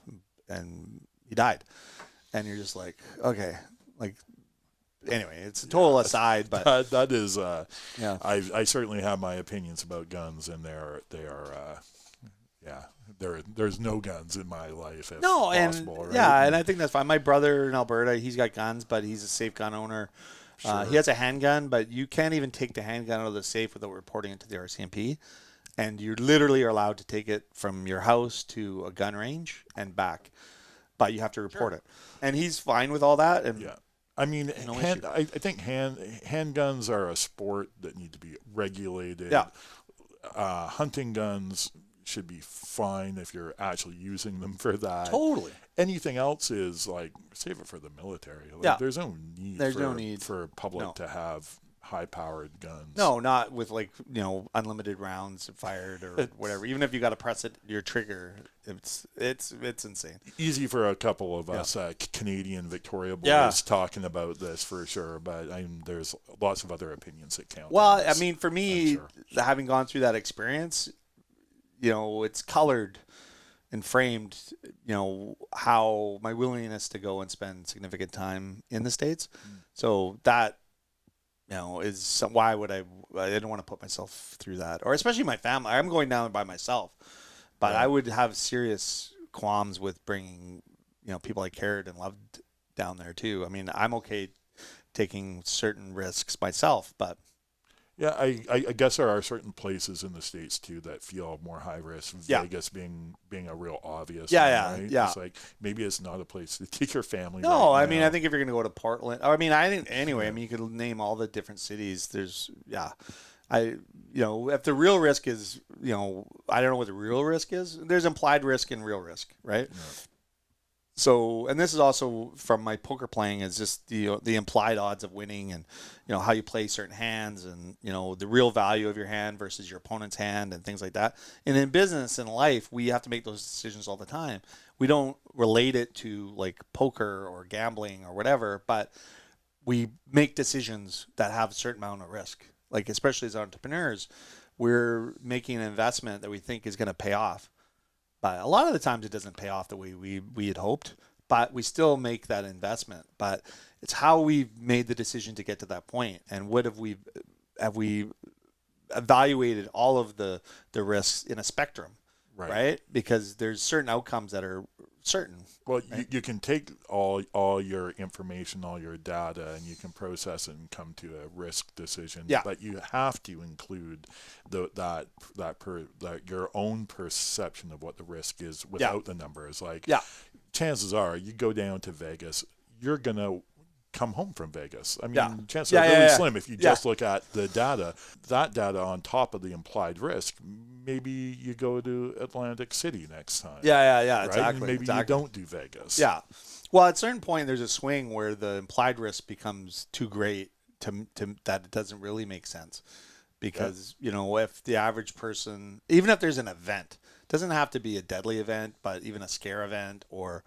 he died. And you're just like, okay, like, anyway, it's a total aside, but that is, yeah. I certainly have my opinions about guns, and there's no guns in my life if possible. And right? yeah, and I think that's fine. My brother in Alberta, he's got guns, but he's a safe gun owner. Sure. He has a handgun, but you can't even take the handgun out of the safe without reporting it to the RCMP. And you literally are allowed to take it from your house to a gun range and back, but you have to report it. And he's fine with all that. And yeah. I mean, No I think handguns are a sport that need to be regulated. Yeah. Hunting guns should be fine if you're actually using them for that. Totally. Anything else is like save it for the military. Like, Yeah. There's no need for public to have high-powered guns. No, not with unlimited rounds fired or whatever. Even if you got to press your trigger, it's insane. Easy for a couple of us Canadian Victoria boys talking about this for sure, but there's lots of other opinions that count. Well, I mean, for me, having gone through that experience, it's colored and framed, how my willingness to go and spend significant time in the States. So that, is why would I didn't want to put myself through that, or especially my family. I'm going down by myself, but I would have serious qualms with bringing, people I cared and loved down there too. I mean, I'm okay taking certain risks myself, but yeah, I guess there are certain places in the States too that feel more high risk. Vegas being a real obvious. Right? It's like maybe it's not a place to take your family. No, right I mean, now. I think if you're going to go to Portland, I mean, I didn't anyway. I mean, you could name all the different cities. There's if the real risk is, I don't know what the real risk is. There's implied risk and real risk, right? Yeah. So, and this is also from my poker playing, is just the implied odds of winning, and how you play certain hands, and the real value of your hand versus your opponent's hand, and things like that. And in business and life, we have to make those decisions all the time. We don't relate it to like poker or gambling or whatever, but we make decisions that have a certain amount of risk. Like, especially as entrepreneurs, we're making an investment that we think is going to pay off. But a lot of the times it doesn't pay off the way we had hoped, but we still make that investment. But it's how we've made the decision to get to that point, and what have we evaluated all of the risks in a spectrum, right? Because there's certain outcomes that are certain. Well, you can take all your information, all your data, and you can process it and come to a risk decision. Yeah. But you have to include that your own perception of what the risk is without the numbers. Like, chances are, you go down to Vegas, you're gonna come home from Vegas. I mean, chances are really slim if you just look at the data. That data on top of the implied risk. Maybe you go to Atlantic City next time. Right? Exactly. Maybe you don't do Vegas. Yeah. Well, at a certain point, there's a swing where the implied risk becomes too great to that it doesn't really make sense. Because, if the average person, even if there's an event, it doesn't have to be a deadly event, but even a scare event, or,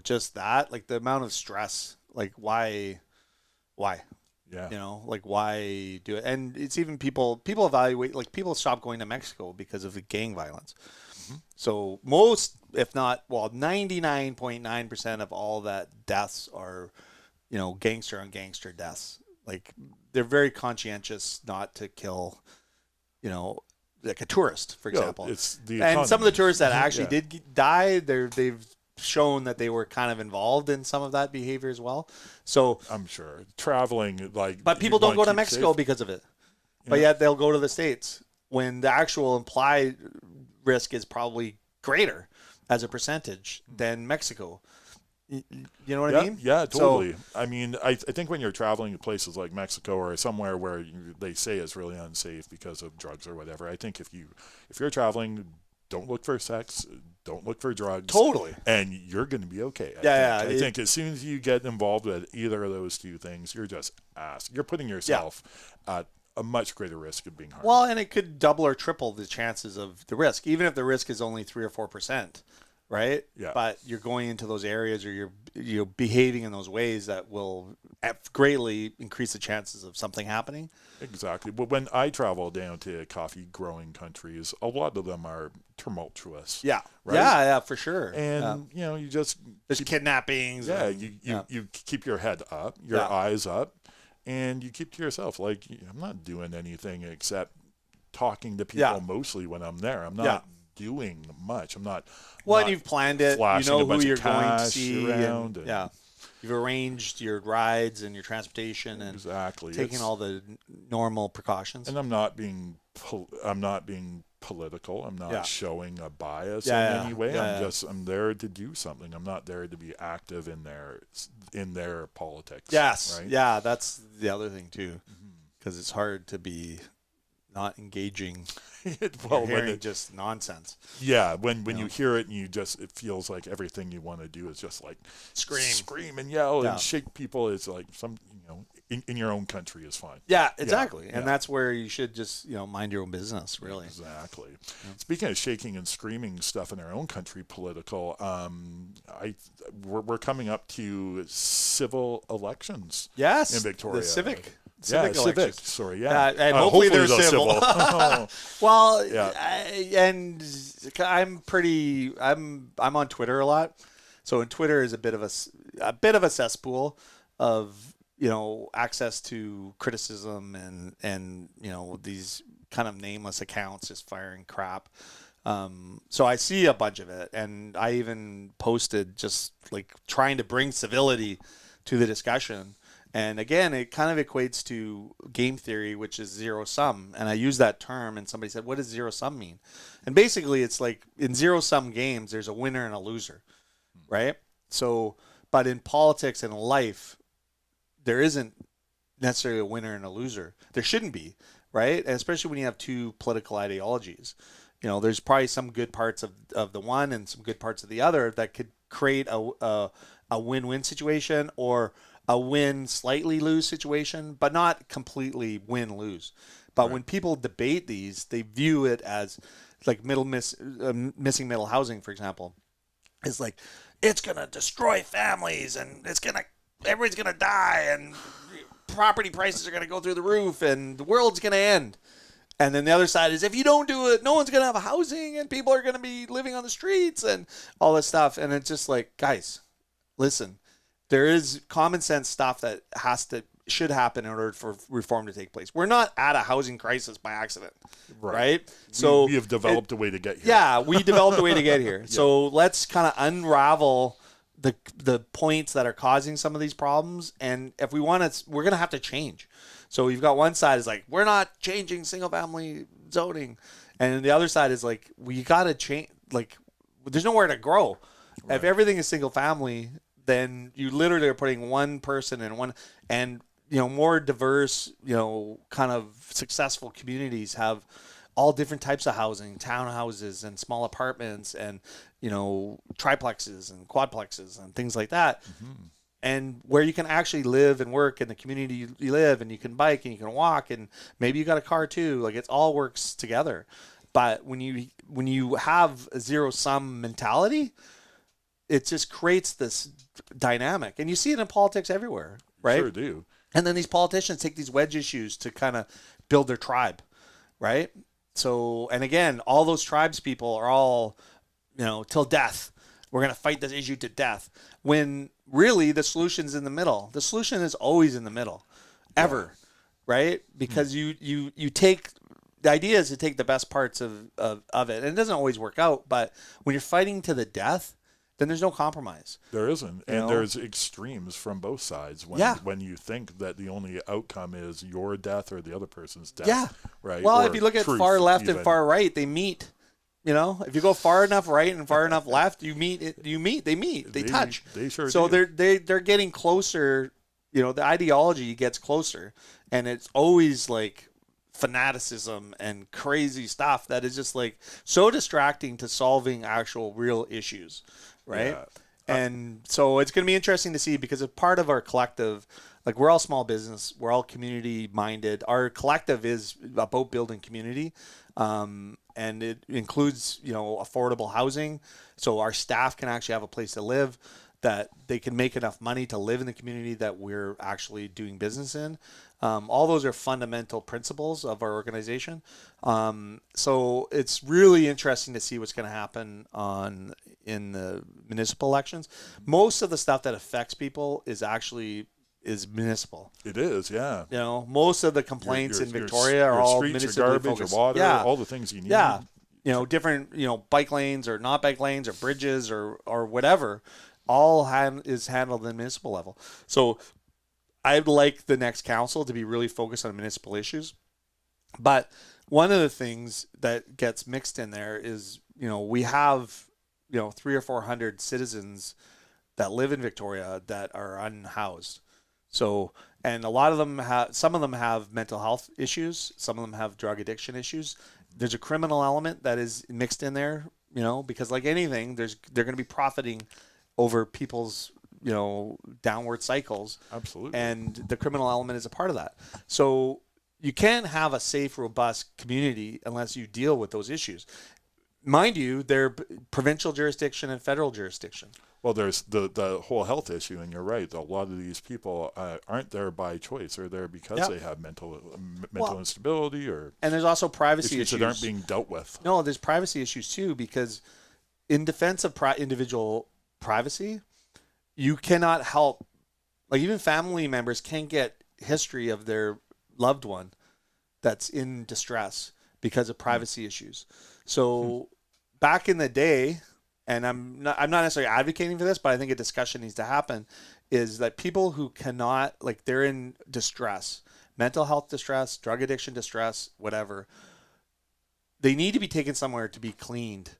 just that, like the amount of stress, like why? Yeah. Like why do it? And it's even people evaluate, like people stop going to Mexico because of the gang violence. Mm-hmm. So most, if not, 99.9% of all that deaths are, gangster on gangster deaths. Like they're very conscientious not to kill, like a tourist, for example. It's the and some of the tourists that actually did die, they've shown that they were kind of involved in some of that behavior as well. So I'm sure traveling, but people don't go to Mexico because of it. But yet they'll go to the States when the actual implied risk is probably greater as a percentage than Mexico. You know what I mean? Yeah, totally. So, I mean, I think when you're traveling to places like Mexico or somewhere where they say is really unsafe because of drugs or whatever, I think if you're traveling, don't look for sex, don't look for drugs. Totally. And you're going to be okay. I think as soon as you get involved with either of those two things, you're just asked. You're putting yourself at a much greater risk of being harmed. Well, and it could double or triple the chances of the risk, even if the risk is only 3 or 4%, right? Yeah. But you're going into those areas, or you're behaving in those ways that will greatly increase the chances of something happening. Exactly. But when I travel down to coffee growing countries, a lot of them are tumultuous. Yeah. Right? Yeah, for sure. And you just there's kidnappings. Yeah, and, you keep your head up, your eyes up, and you keep to yourself. Like, I'm not doing anything except talking to people mostly when I'm there. I'm not doing much. I'm not. Well, and you've planned it. You know who you're going to see. Around You've arranged your rides and your transportation and taking all the normal precautions. And I'm not being political. I'm not showing a bias in any way. I'm there to do something. I'm not there to be active in their politics. Yes. Right? Yeah, that's the other thing too, because it's hard to be not engaging. Well, hearing just nonsense. Yeah, when you hear it and it feels like everything you want to do is just like scream and yell and shake people. It's like in your own country is fine. Yeah, exactly. And that's where you should just mind your own business, really. Exactly. Yeah. Speaking of shaking and screaming stuff in our own country, political. We're coming up to civil elections. Yes, in Victoria. The civic. Civic. Sorry, and hopefully they're civil. Well, I'm on Twitter a lot, so Twitter is a bit of a cesspool of access to criticism and these kind of nameless accounts just firing crap. So I see a bunch of it, and I even posted just like trying to bring civility to the discussion. And again, it kind of equates to game theory, which is zero sum. And I use that term, and somebody said, what does zero sum mean? And basically, it's like in zero sum games, there's a winner and a loser, right? So, but in politics and life, there isn't necessarily a winner and a loser. There shouldn't be, right? And especially when you have two political ideologies. There's probably some good parts of the one and some good parts of the other that could create a win-win situation, or a win slightly lose situation, but not completely win lose. But when people debate these, they view it as like missing middle housing, for example. It's like, it's gonna destroy families, and everybody's gonna die, and property prices are gonna go through the roof, and the world's gonna end. And then the other side is, if you don't do it, no one's gonna have housing, and people are gonna be living on the streets, and all this stuff. And it's just like, guys, listen. There is common sense stuff that should happen in order for reform to take place. We're not at a housing crisis by accident, right? So we have developed a way to get here. Yeah, we developed a way to get here. So let's kind of unravel the points that are causing some of these problems. And if we want to, we're going to have to change. So you've got one side is like, we're not changing single family zoning. And the other side is like, we got to change, like, there's nowhere to grow. Right. If everything is single family, then you literally are putting one person in one, and more diverse, kind of successful communities have all different types of housing, townhouses and small apartments and triplexes and quadplexes and things like that. Mm-hmm. And where you can actually live and work in the community you live, and you can bike and you can walk, and maybe you got a car too. Like, it all works together. But when you have a zero sum mentality, it just creates this dynamic, and you see it in politics everywhere, right? Sure do. And then these politicians take these wedge issues to kind of build their tribe, right? So, and again, all those tribes people are all, till death. We're going to fight this issue to death. When really the solution's in the middle. The solution is always in the middle, ever, right? Because you take, the idea is to take the best parts of it, and it doesn't always work out. But when you're fighting to the death, then there's no compromise. There isn't. And there's extremes from both sides when you think that the only outcome is your death or the other person's death. Yeah. Right. Well, or if you look at far left and far right, they meet. If you go far enough right and far enough left, they meet, they touch. They sure so do. they're getting closer, the ideology gets closer, and it's always like fanaticism and crazy stuff that is just like so distracting to solving actual real issues. Right. Yeah. And so it's going to be interesting to see, because as part of our collective, like, we're all small business, we're all community minded. Our collective is about building community. And it includes, affordable housing. So our staff can actually have a place to live. that they can make enough money to live in the community that we're actually doing business in. All those are fundamental principles of our organization. So it's really interesting to see what's going to happen in the municipal elections. Most of the stuff that affects people is municipal. It is, yeah. You know, most of the complaints in Victoria your are all streets, municipally your garbage, focused. your water, Yeah. all the things you need. Yeah. You know, different, bike lanes or not bike lanes or bridges or whatever, all is handled at the municipal level. So I'd like the next council to be really focused on municipal issues. But one of the things that gets mixed in there is, we have, 300 or 400 citizens that live in Victoria that are unhoused. So, and a lot of them some of them have mental health issues. Some of them have drug addiction issues. There's a criminal element that is mixed in there, because like anything, they're going to be profiting over people's, downward cycles. Absolutely. And the criminal element is a part of that. So you can't have a safe, robust community unless you deal with those issues. Mind you, they're provincial jurisdiction and federal jurisdiction. Well, there's the whole health issue, and you're right. A lot of these people aren't there by choice. They're there because they have mental instability and there's also privacy issues that aren't being dealt with. No, there's privacy issues too, because in defense of individual privacy, you cannot help, like even family members can get history of their loved one that's in distress because of privacy issues. So back in the day, and I'm not necessarily advocating for this, but I think a discussion needs to happen, is that people who cannot, like they're in distress, mental health distress, drug addiction distress, whatever, they need to be taken somewhere to be cleaned,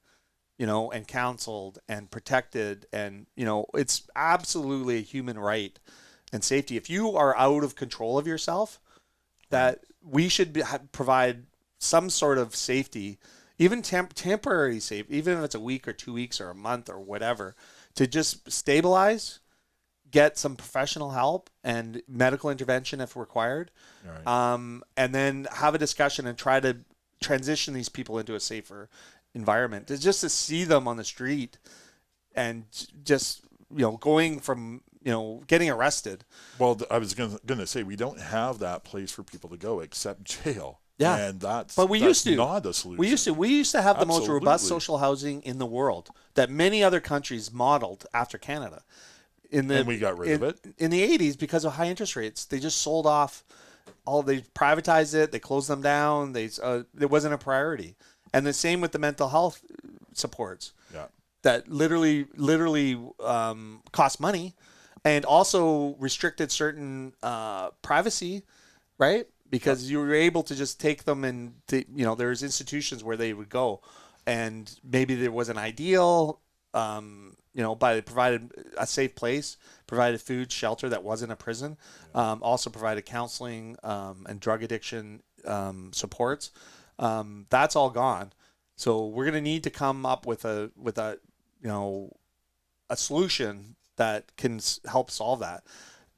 and counseled and protected. And, it's absolutely a human right and safety. If you are out of control of yourself, that we should provide some sort of safety, even temporary safety, even if it's a week or 2 weeks or a month or whatever, to just stabilize, get some professional help and medical intervention if required, and then have a discussion and try to transition these people into a safer environment. Just to see them on the street and just, going from, getting arrested. Well, I was going to say, we don't have that place for people to go except jail. Yeah, and that's used to. Not a solution. We used to have the most Absolutely. robust social housing in the world that many other countries modeled after Canada. And we got rid of it in the 80s because of high interest rates. They just sold off they privatized it. They closed them down. It wasn't a priority. And the same with the mental health supports. Yeah. That literally cost money, and also restricted certain privacy, right? Because you were able to just take them and, there's institutions where they would go, and maybe there wasn't ideal, but it provided a safe place, provided food, shelter that wasn't a prison, also provided counseling and drug addiction supports. That's all gone. So we're going to need to come up with a solution that can help solve that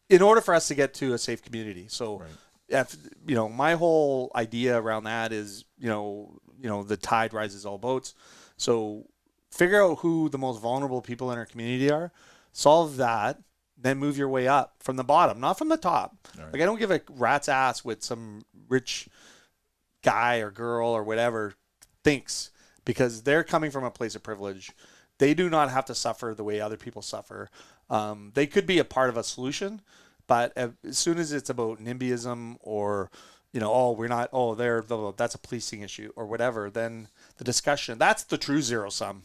in order for us to get to a safe community. So. Right. If, my whole idea around that is, the tide rises all boats. So figure out who the most vulnerable people in our community are, solve that, then move your way up from the bottom, not from the top. Right. Like I don't give a rat's ass what some rich guy or girl or whatever thinks, because they're coming from a place of privilege. They do not have to suffer the way other people suffer. They could be a part of a solution. But as soon as it's about NIMBYism or, that's a policing issue or whatever, then the discussion, that's the true zero sum,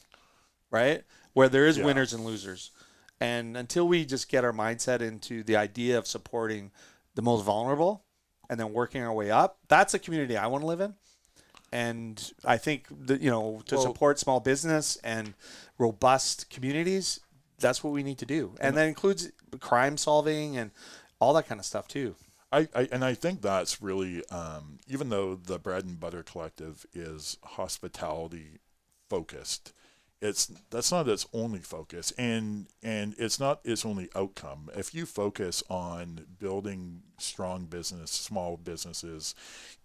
right? Where there is winners and losers. And until we just get our mindset into the idea of supporting the most vulnerable and then working our way up, that's a community I want to live in. And I think that, support small business and robust communities, that's what we need to do. And that includes crime solving and all that kind of stuff too. I think that's really, even though the Bread and Butter Collective is hospitality focused, that's not its only focus, and it's not its only outcome. If you focus on building small businesses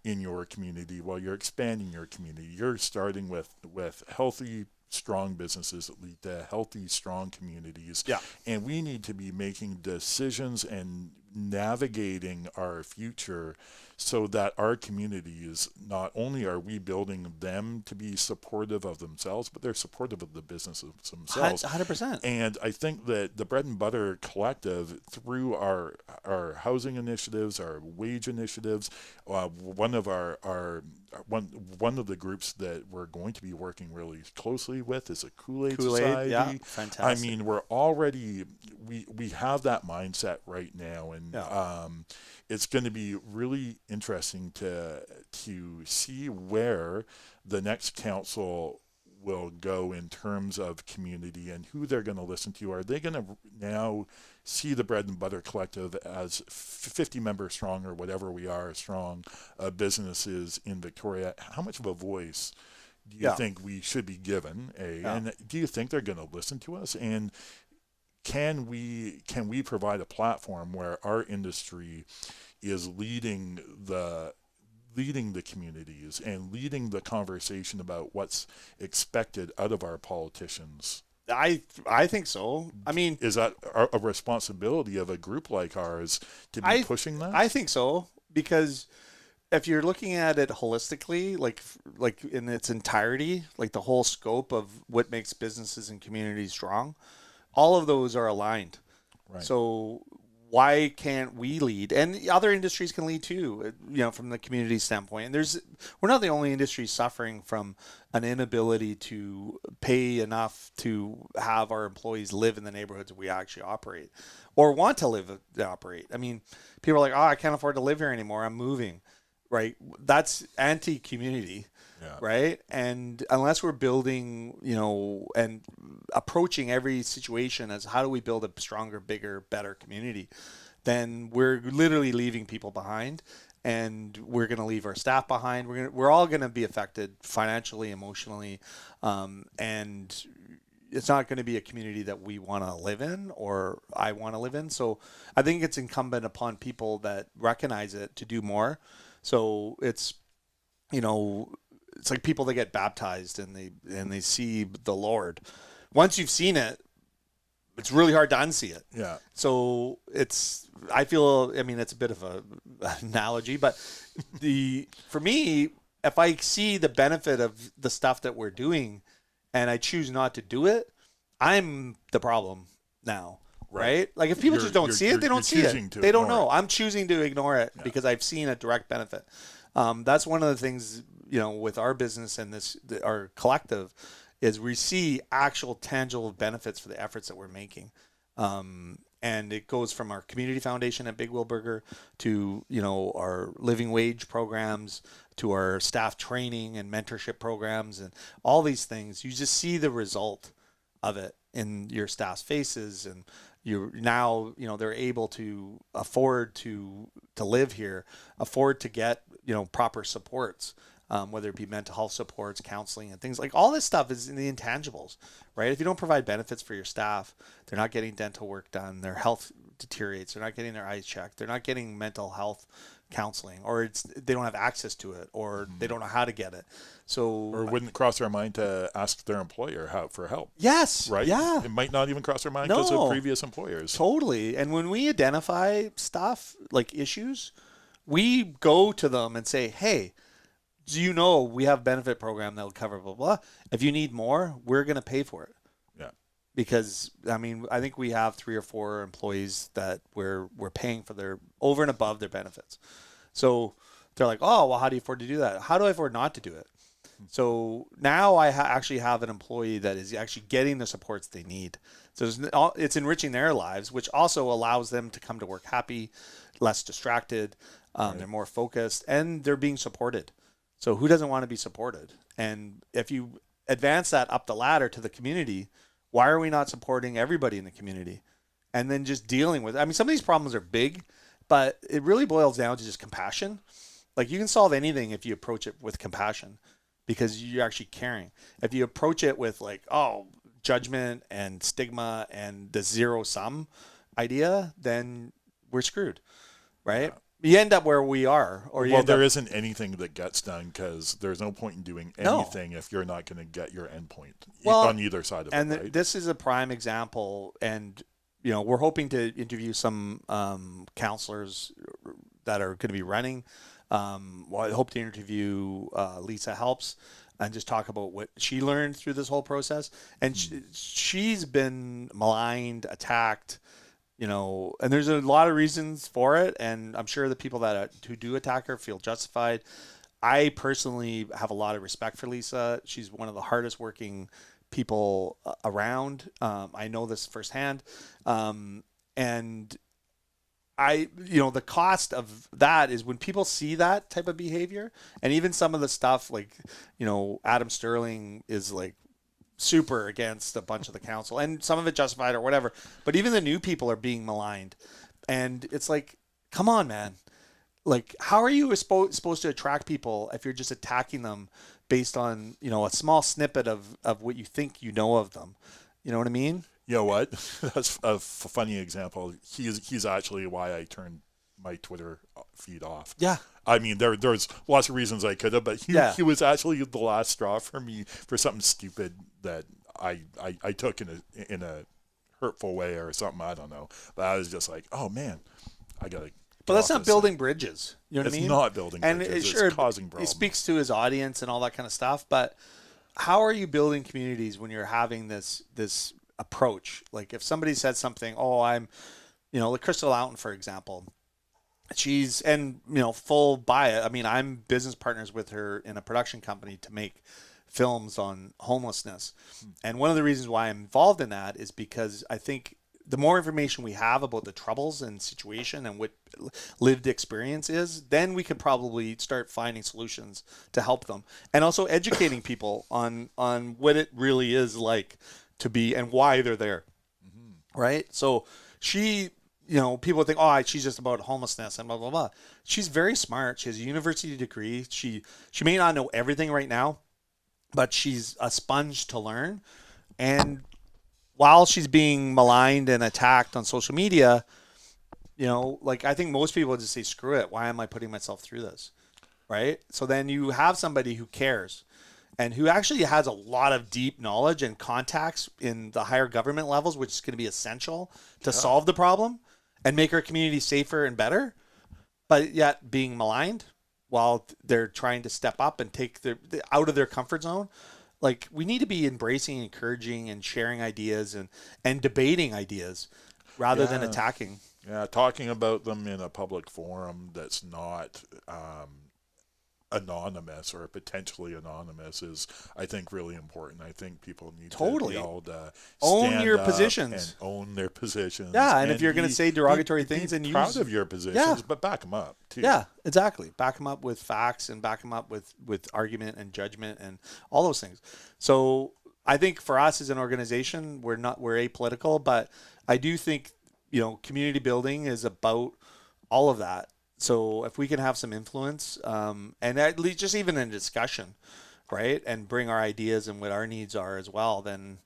in your community while you're expanding your community, you're starting with healthy strong businesses that lead to healthy, strong communities. Yeah. And we need to be making decisions and navigating our future so that our communities, not only are we building them to be supportive of themselves, but they're supportive of the businesses themselves. 100%. And I think that the Bread and Butter Collective, through our housing initiatives, our wage initiatives, one of the groups that we're going to be working really closely with is a Kool-Aid Society. Yeah, fantastic. I mean, we're already we have that mindset right now, and it's going to be really interesting to see where the next council will go in terms of community and who they're going to listen to. Are they going to now see the Bread and Butter Collective as 50 members strong, or whatever we are strong, businesses in Victoria? How much of a voice do you think we should be given? And do you think they're going to listen to us? And can we provide a platform where our industry is leading the communities and leading the conversation about what's expected out of our politicians? I think so. I mean, is that a responsibility of a group like ours to be pushing that? I think so, because if you're looking at it holistically, like in its entirety, like the whole scope of what makes businesses and communities strong, all of those are aligned. Right. So why can't we lead? And other industries can lead too, from the community standpoint. And we're not the only industry suffering from an inability to pay enough to have our employees live in the neighborhoods we actually operate or want to live and operate. I mean, people are like, I can't afford to live here anymore, I'm moving, right? That's anti-community. Yeah. Right. And unless we're building, and approaching every situation as how do we build a stronger, bigger, better community, then we're literally leaving people behind, and we're going to leave our staff behind. We're all going to be affected financially, emotionally. And it's not going to be a community that we want to live in or I want to live in. So I think it's incumbent upon people that recognize it to do more. So it's like people that get baptized and they see the Lord. Once you've seen it, it's really hard to unsee it. Yeah. So it's a bit of an analogy, but for me, if I see the benefit of the stuff that we're doing and I choose not to do it, I'm the problem now. Right? Like if people just don't see it, they don't see it. They don't know. I'm choosing to ignore it because I've seen a direct benefit. That's one of the things, with our business and our collective, is we see actual tangible benefits for the efforts that we're making. And it goes from our community foundation at Big Wheel Burger to, our living wage programs, to our staff training and mentorship programs and all these things. You just see the result of it in your staff's faces, and you're now, they're able to afford to live here, afford to get, proper supports, whether it be mental health supports, counseling, and things like all this stuff is in the intangibles, right? If you don't provide benefits for your staff, they're not getting dental work done, their health deteriorates, they're not getting their eyes checked, they're not getting mental health counseling, or they don't have access to it, or they don't know how to get it. So, or wouldn't cross their mind to ask their employer for help. Yes. Right? Yeah. It might not even cross their mind because of previous employers. Totally. And when we identify stuff like issues, we go to them and say, hey, do you know we have a benefit program that will cover blah, blah. If you need more, we're going to pay for it. Yeah. Because, I think we have 3 or 4 employees that we're paying for their over and above their benefits. So they're like, oh, well, how do you afford to do that? How do I afford not to do it? So now I actually have an employee that is actually getting the supports they need. So it's enriching their lives, which also allows them to come to work happy, less distracted. Right. They're more focused, and they're being supported. So who doesn't want to be supported? And if you advance that up the ladder to the community, why are we not supporting everybody in the community? And then just dealing with, some of these problems are big, but it really boils down to just compassion. Like you can solve anything if you approach it with compassion, because you're actually caring. If you approach it with judgment and stigma and the zero sum idea, then we're screwed, right? You end up where we are, or you Well, end there up, isn't anything that gets done because there's no point in doing No. anything if you're not going to get your endpoint Well, on either side of and it, right? this is a prime example. And we're hoping to interview some counselors that are going to be running. Well, I hope to interview Lisa Helps and just talk about what she learned through this whole process. And she's been maligned, attacked, and there's a lot of reasons for it. And I'm sure the people who do attack her feel justified. I personally have a lot of respect for Lisa. She's one of the hardest working people around. I know this firsthand. And the cost of that is when people see that type of behavior, and even some of the stuff like, Adam Sterling is like super against a bunch of the council, and some of it justified or whatever. But even the new people are being maligned, and it's like, come on, man. Like, how are you supposed to attract people if you're just attacking them based on, a small snippet of what you think you know of them? You know what I mean? You know what? That's a funny example. He's actually why I turned my Twitter feed off. Yeah. I mean, there's lots of reasons I could have, but he was actually the last straw for me for something stupid that I took in a hurtful way or something. I don't know. But I was just like, oh man, I gotta. But that's not building bridges. You know what I mean? It's not building bridges. And It's causing problems. He speaks to his audience and all that kind of stuff. But how are you building communities when you're having this approach? Like if somebody said something, I'm, like Crystal Outen, for example. She's, and, full by it. I mean, I'm business partners with her in a production company to make films on homelessness. And one of the reasons why I'm involved in that is because I think the more information we have about the troubles and situation and what lived experience is, then we could probably start finding solutions to help them, and also educating people on what it really is like to be and why they're there. Right? So she, people think, she's just about homelessness and blah, blah, blah. She's very smart. She has a university degree. She may not know everything right now, but she's a sponge to learn. And while she's being maligned and attacked on social media, I think most people just say, screw it. Why am I putting myself through this? Right? So then you have somebody who cares and who actually has a lot of deep knowledge and contacts in the higher government levels, which is going to be essential to solve the problem and make our community safer and better, but yet being maligned while they're trying to step up and take out of their comfort zone. Like, we need to be embracing, encouraging, and sharing ideas and debating ideas rather than attacking. Yeah, talking about them in a public forum that's not anonymous or potentially anonymous is, I think, really important. I think people need to be able to own your up positions and own their positions. Yeah, and if you're going to say derogatory things, and proud of your positions, but back them up too. Yeah, exactly. Back them up with facts and back them up with argument and judgment and all those things. So I think for us as an organization, we're apolitical, but I do think community building is about all of that. So if we can have some influence, and at least just even in discussion, right, and bring our ideas and what our needs are as well, then,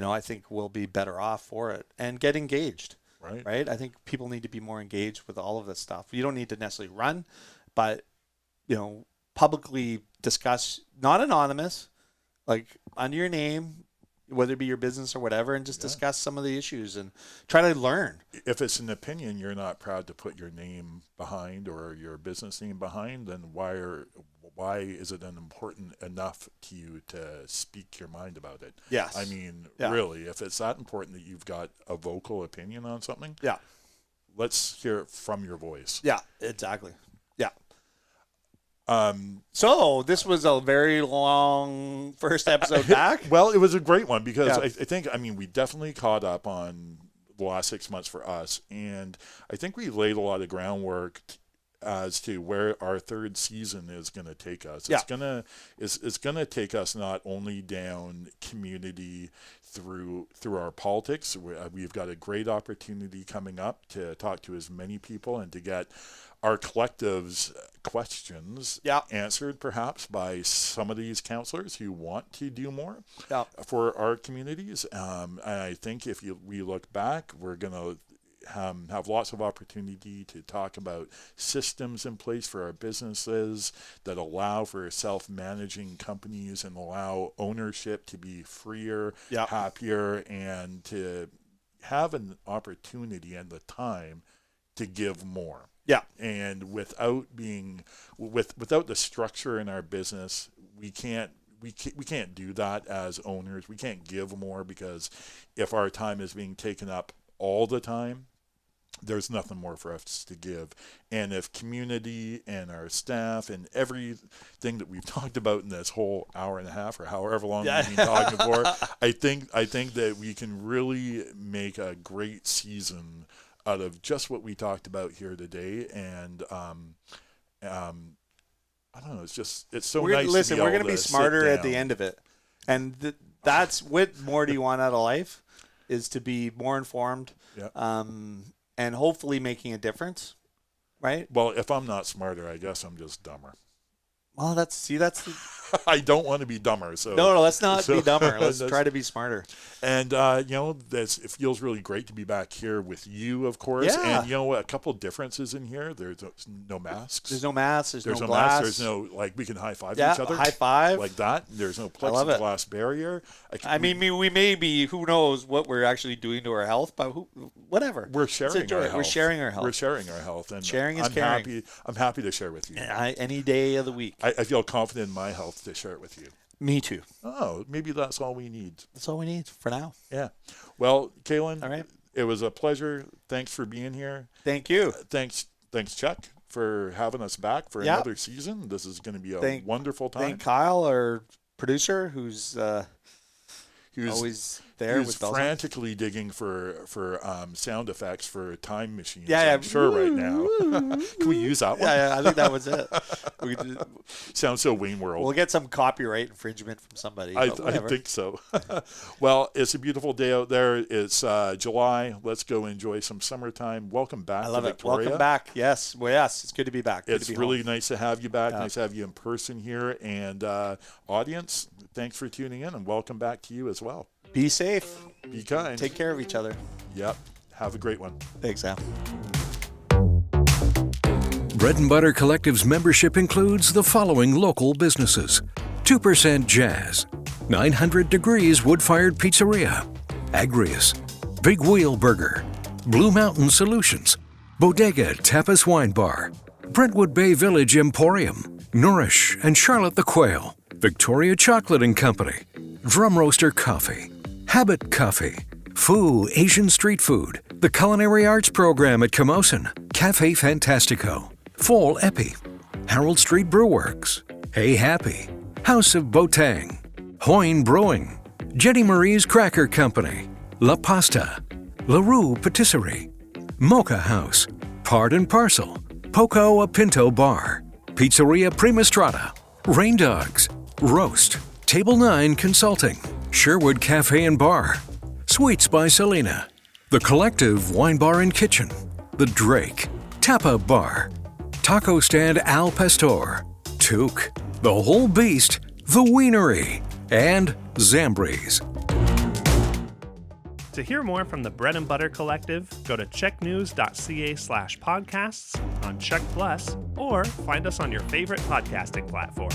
I think we'll be better off for it and get engaged. Right. I think people need to be more engaged with all of this stuff. You don't need to necessarily run, but, publicly discuss, not anonymous, like under your name, whether it be your business or whatever, and just discuss some of the issues and try to learn. If it's an opinion you're not proud to put your name behind or your business name behind, then why is it important enough to you to speak your mind about it? Yes. I mean, really, if it's that important that you've got a vocal opinion on something, let's hear it from your voice. Yeah, exactly. Yeah. So this was a very long first episode back. Well, it was a great one because I think, we definitely caught up on the last 6 months for us. And I think we laid a lot of groundwork as to where our third season is going to take us. It's going to take us not only down community through our politics. We've got a great opportunity coming up to talk to as many people and to get our collective's questions answered perhaps by some of these counselors who want to do more for our communities. And I think if we look back, we're going to have lots of opportunity to talk about systems in place for our businesses that allow for self-managing companies and allow ownership to be freer, happier, and to have an opportunity and the time to give more. Yeah. And without the structure in our business, we can't do that as owners. We can't give more, because if our time is being taken up all the time, there's nothing more for us to give. And if community and our staff and everything that we've talked about in this whole hour and a half or however long we've been talking for, I think that we can really make a great season out of just what we talked about here today. And I don't know, it's so nice. Listen, to be we're able going to be sit smarter at down. the end of it. And that's what more do you want out of life, is to be more informed. Yeah. And hopefully making a difference, right? Well, if I'm not smarter, I guess I'm just dumber. Well, that's I don't want to be dumber. So no, let's not be dumber. Let's try to be smarter. And it feels really great to be back here with you, of course. Yeah. And a couple differences in here. There's no masks. There's no masks. There's no no glass. There's no we can high five Yeah, each other. high five like that. There's no I love it. plexiglass barrier. I mean, we may be. Who knows what we're actually doing to our health? But whatever. We're sharing our health. We're sharing our health. We're sharing our health, and Sharing is I'm caring. I'm happy to share with you. Any day of the week. I feel confident in my health to share it with you. Me too. Oh, maybe that's all we need. That's all we need for now. Yeah. Well, Calen, All right. It was a pleasure. Thanks for being here. Thank you. Thanks, Chuck, for having us back for another season. This is going to be a wonderful time. Thank Kyle, our producer, who's always there. He was with bells on. frantically digging for sound effects for time machines. Yeah. I'm sure right now. Can we use that one? Yeah, I think that was it. Sounds so Wayne World. We'll get some copyright infringement from somebody. I whatever. think so. Well, it's a beautiful day out there. It's July. Let's go enjoy some summertime. Welcome back I love to it. Victoria. Welcome back. Yes. Well, yes. It's good to be back. Good It's to be really home. nice to have you back. Nice to have you in person here. And audience, thanks for tuning in, and welcome back to you as well. Be safe. Be kind. Take care of each other. Yep. Have a great one. Thanks, Al. Bread and Butter Collective's membership includes the following local businesses: 2% Jazz, 900 Degrees Wood-Fired Pizzeria, Agrius, Big Wheel Burger, Blue Mountain Solutions, Bodega Tapas Wine Bar, Brentwood Bay Village Emporium, Nourish and Charlotte the Quail, Victoria Chocolate and Company, Drum Roaster Coffee, Habit Coffee, Foo Asian Street Food, the Culinary Arts Program at Camosun, Cafe Fantastico, Fall Epi, Harold Street Brewworks, Hey Happy, House of Botang, Hoyne Brewing, Jenny Marie's Cracker Company, La Pasta, La Rue Patisserie, Mocha House, Part and Parcel, Poco a Pinto Bar, Pizzeria Prima Strada, Rain Dogs, Roast, Table 9 Consulting, Sherwood Cafe and Bar, Sweets by Selena, The Collective Wine Bar and Kitchen, The Drake, Tapa Bar, Taco Stand Al Pastor, Toque, The Whole Beast, The Wienery, and Zambries. To hear more from the Bread and Butter Collective, go to checknews.ca/podcasts on Check Plus, or find us on your favorite podcasting platform.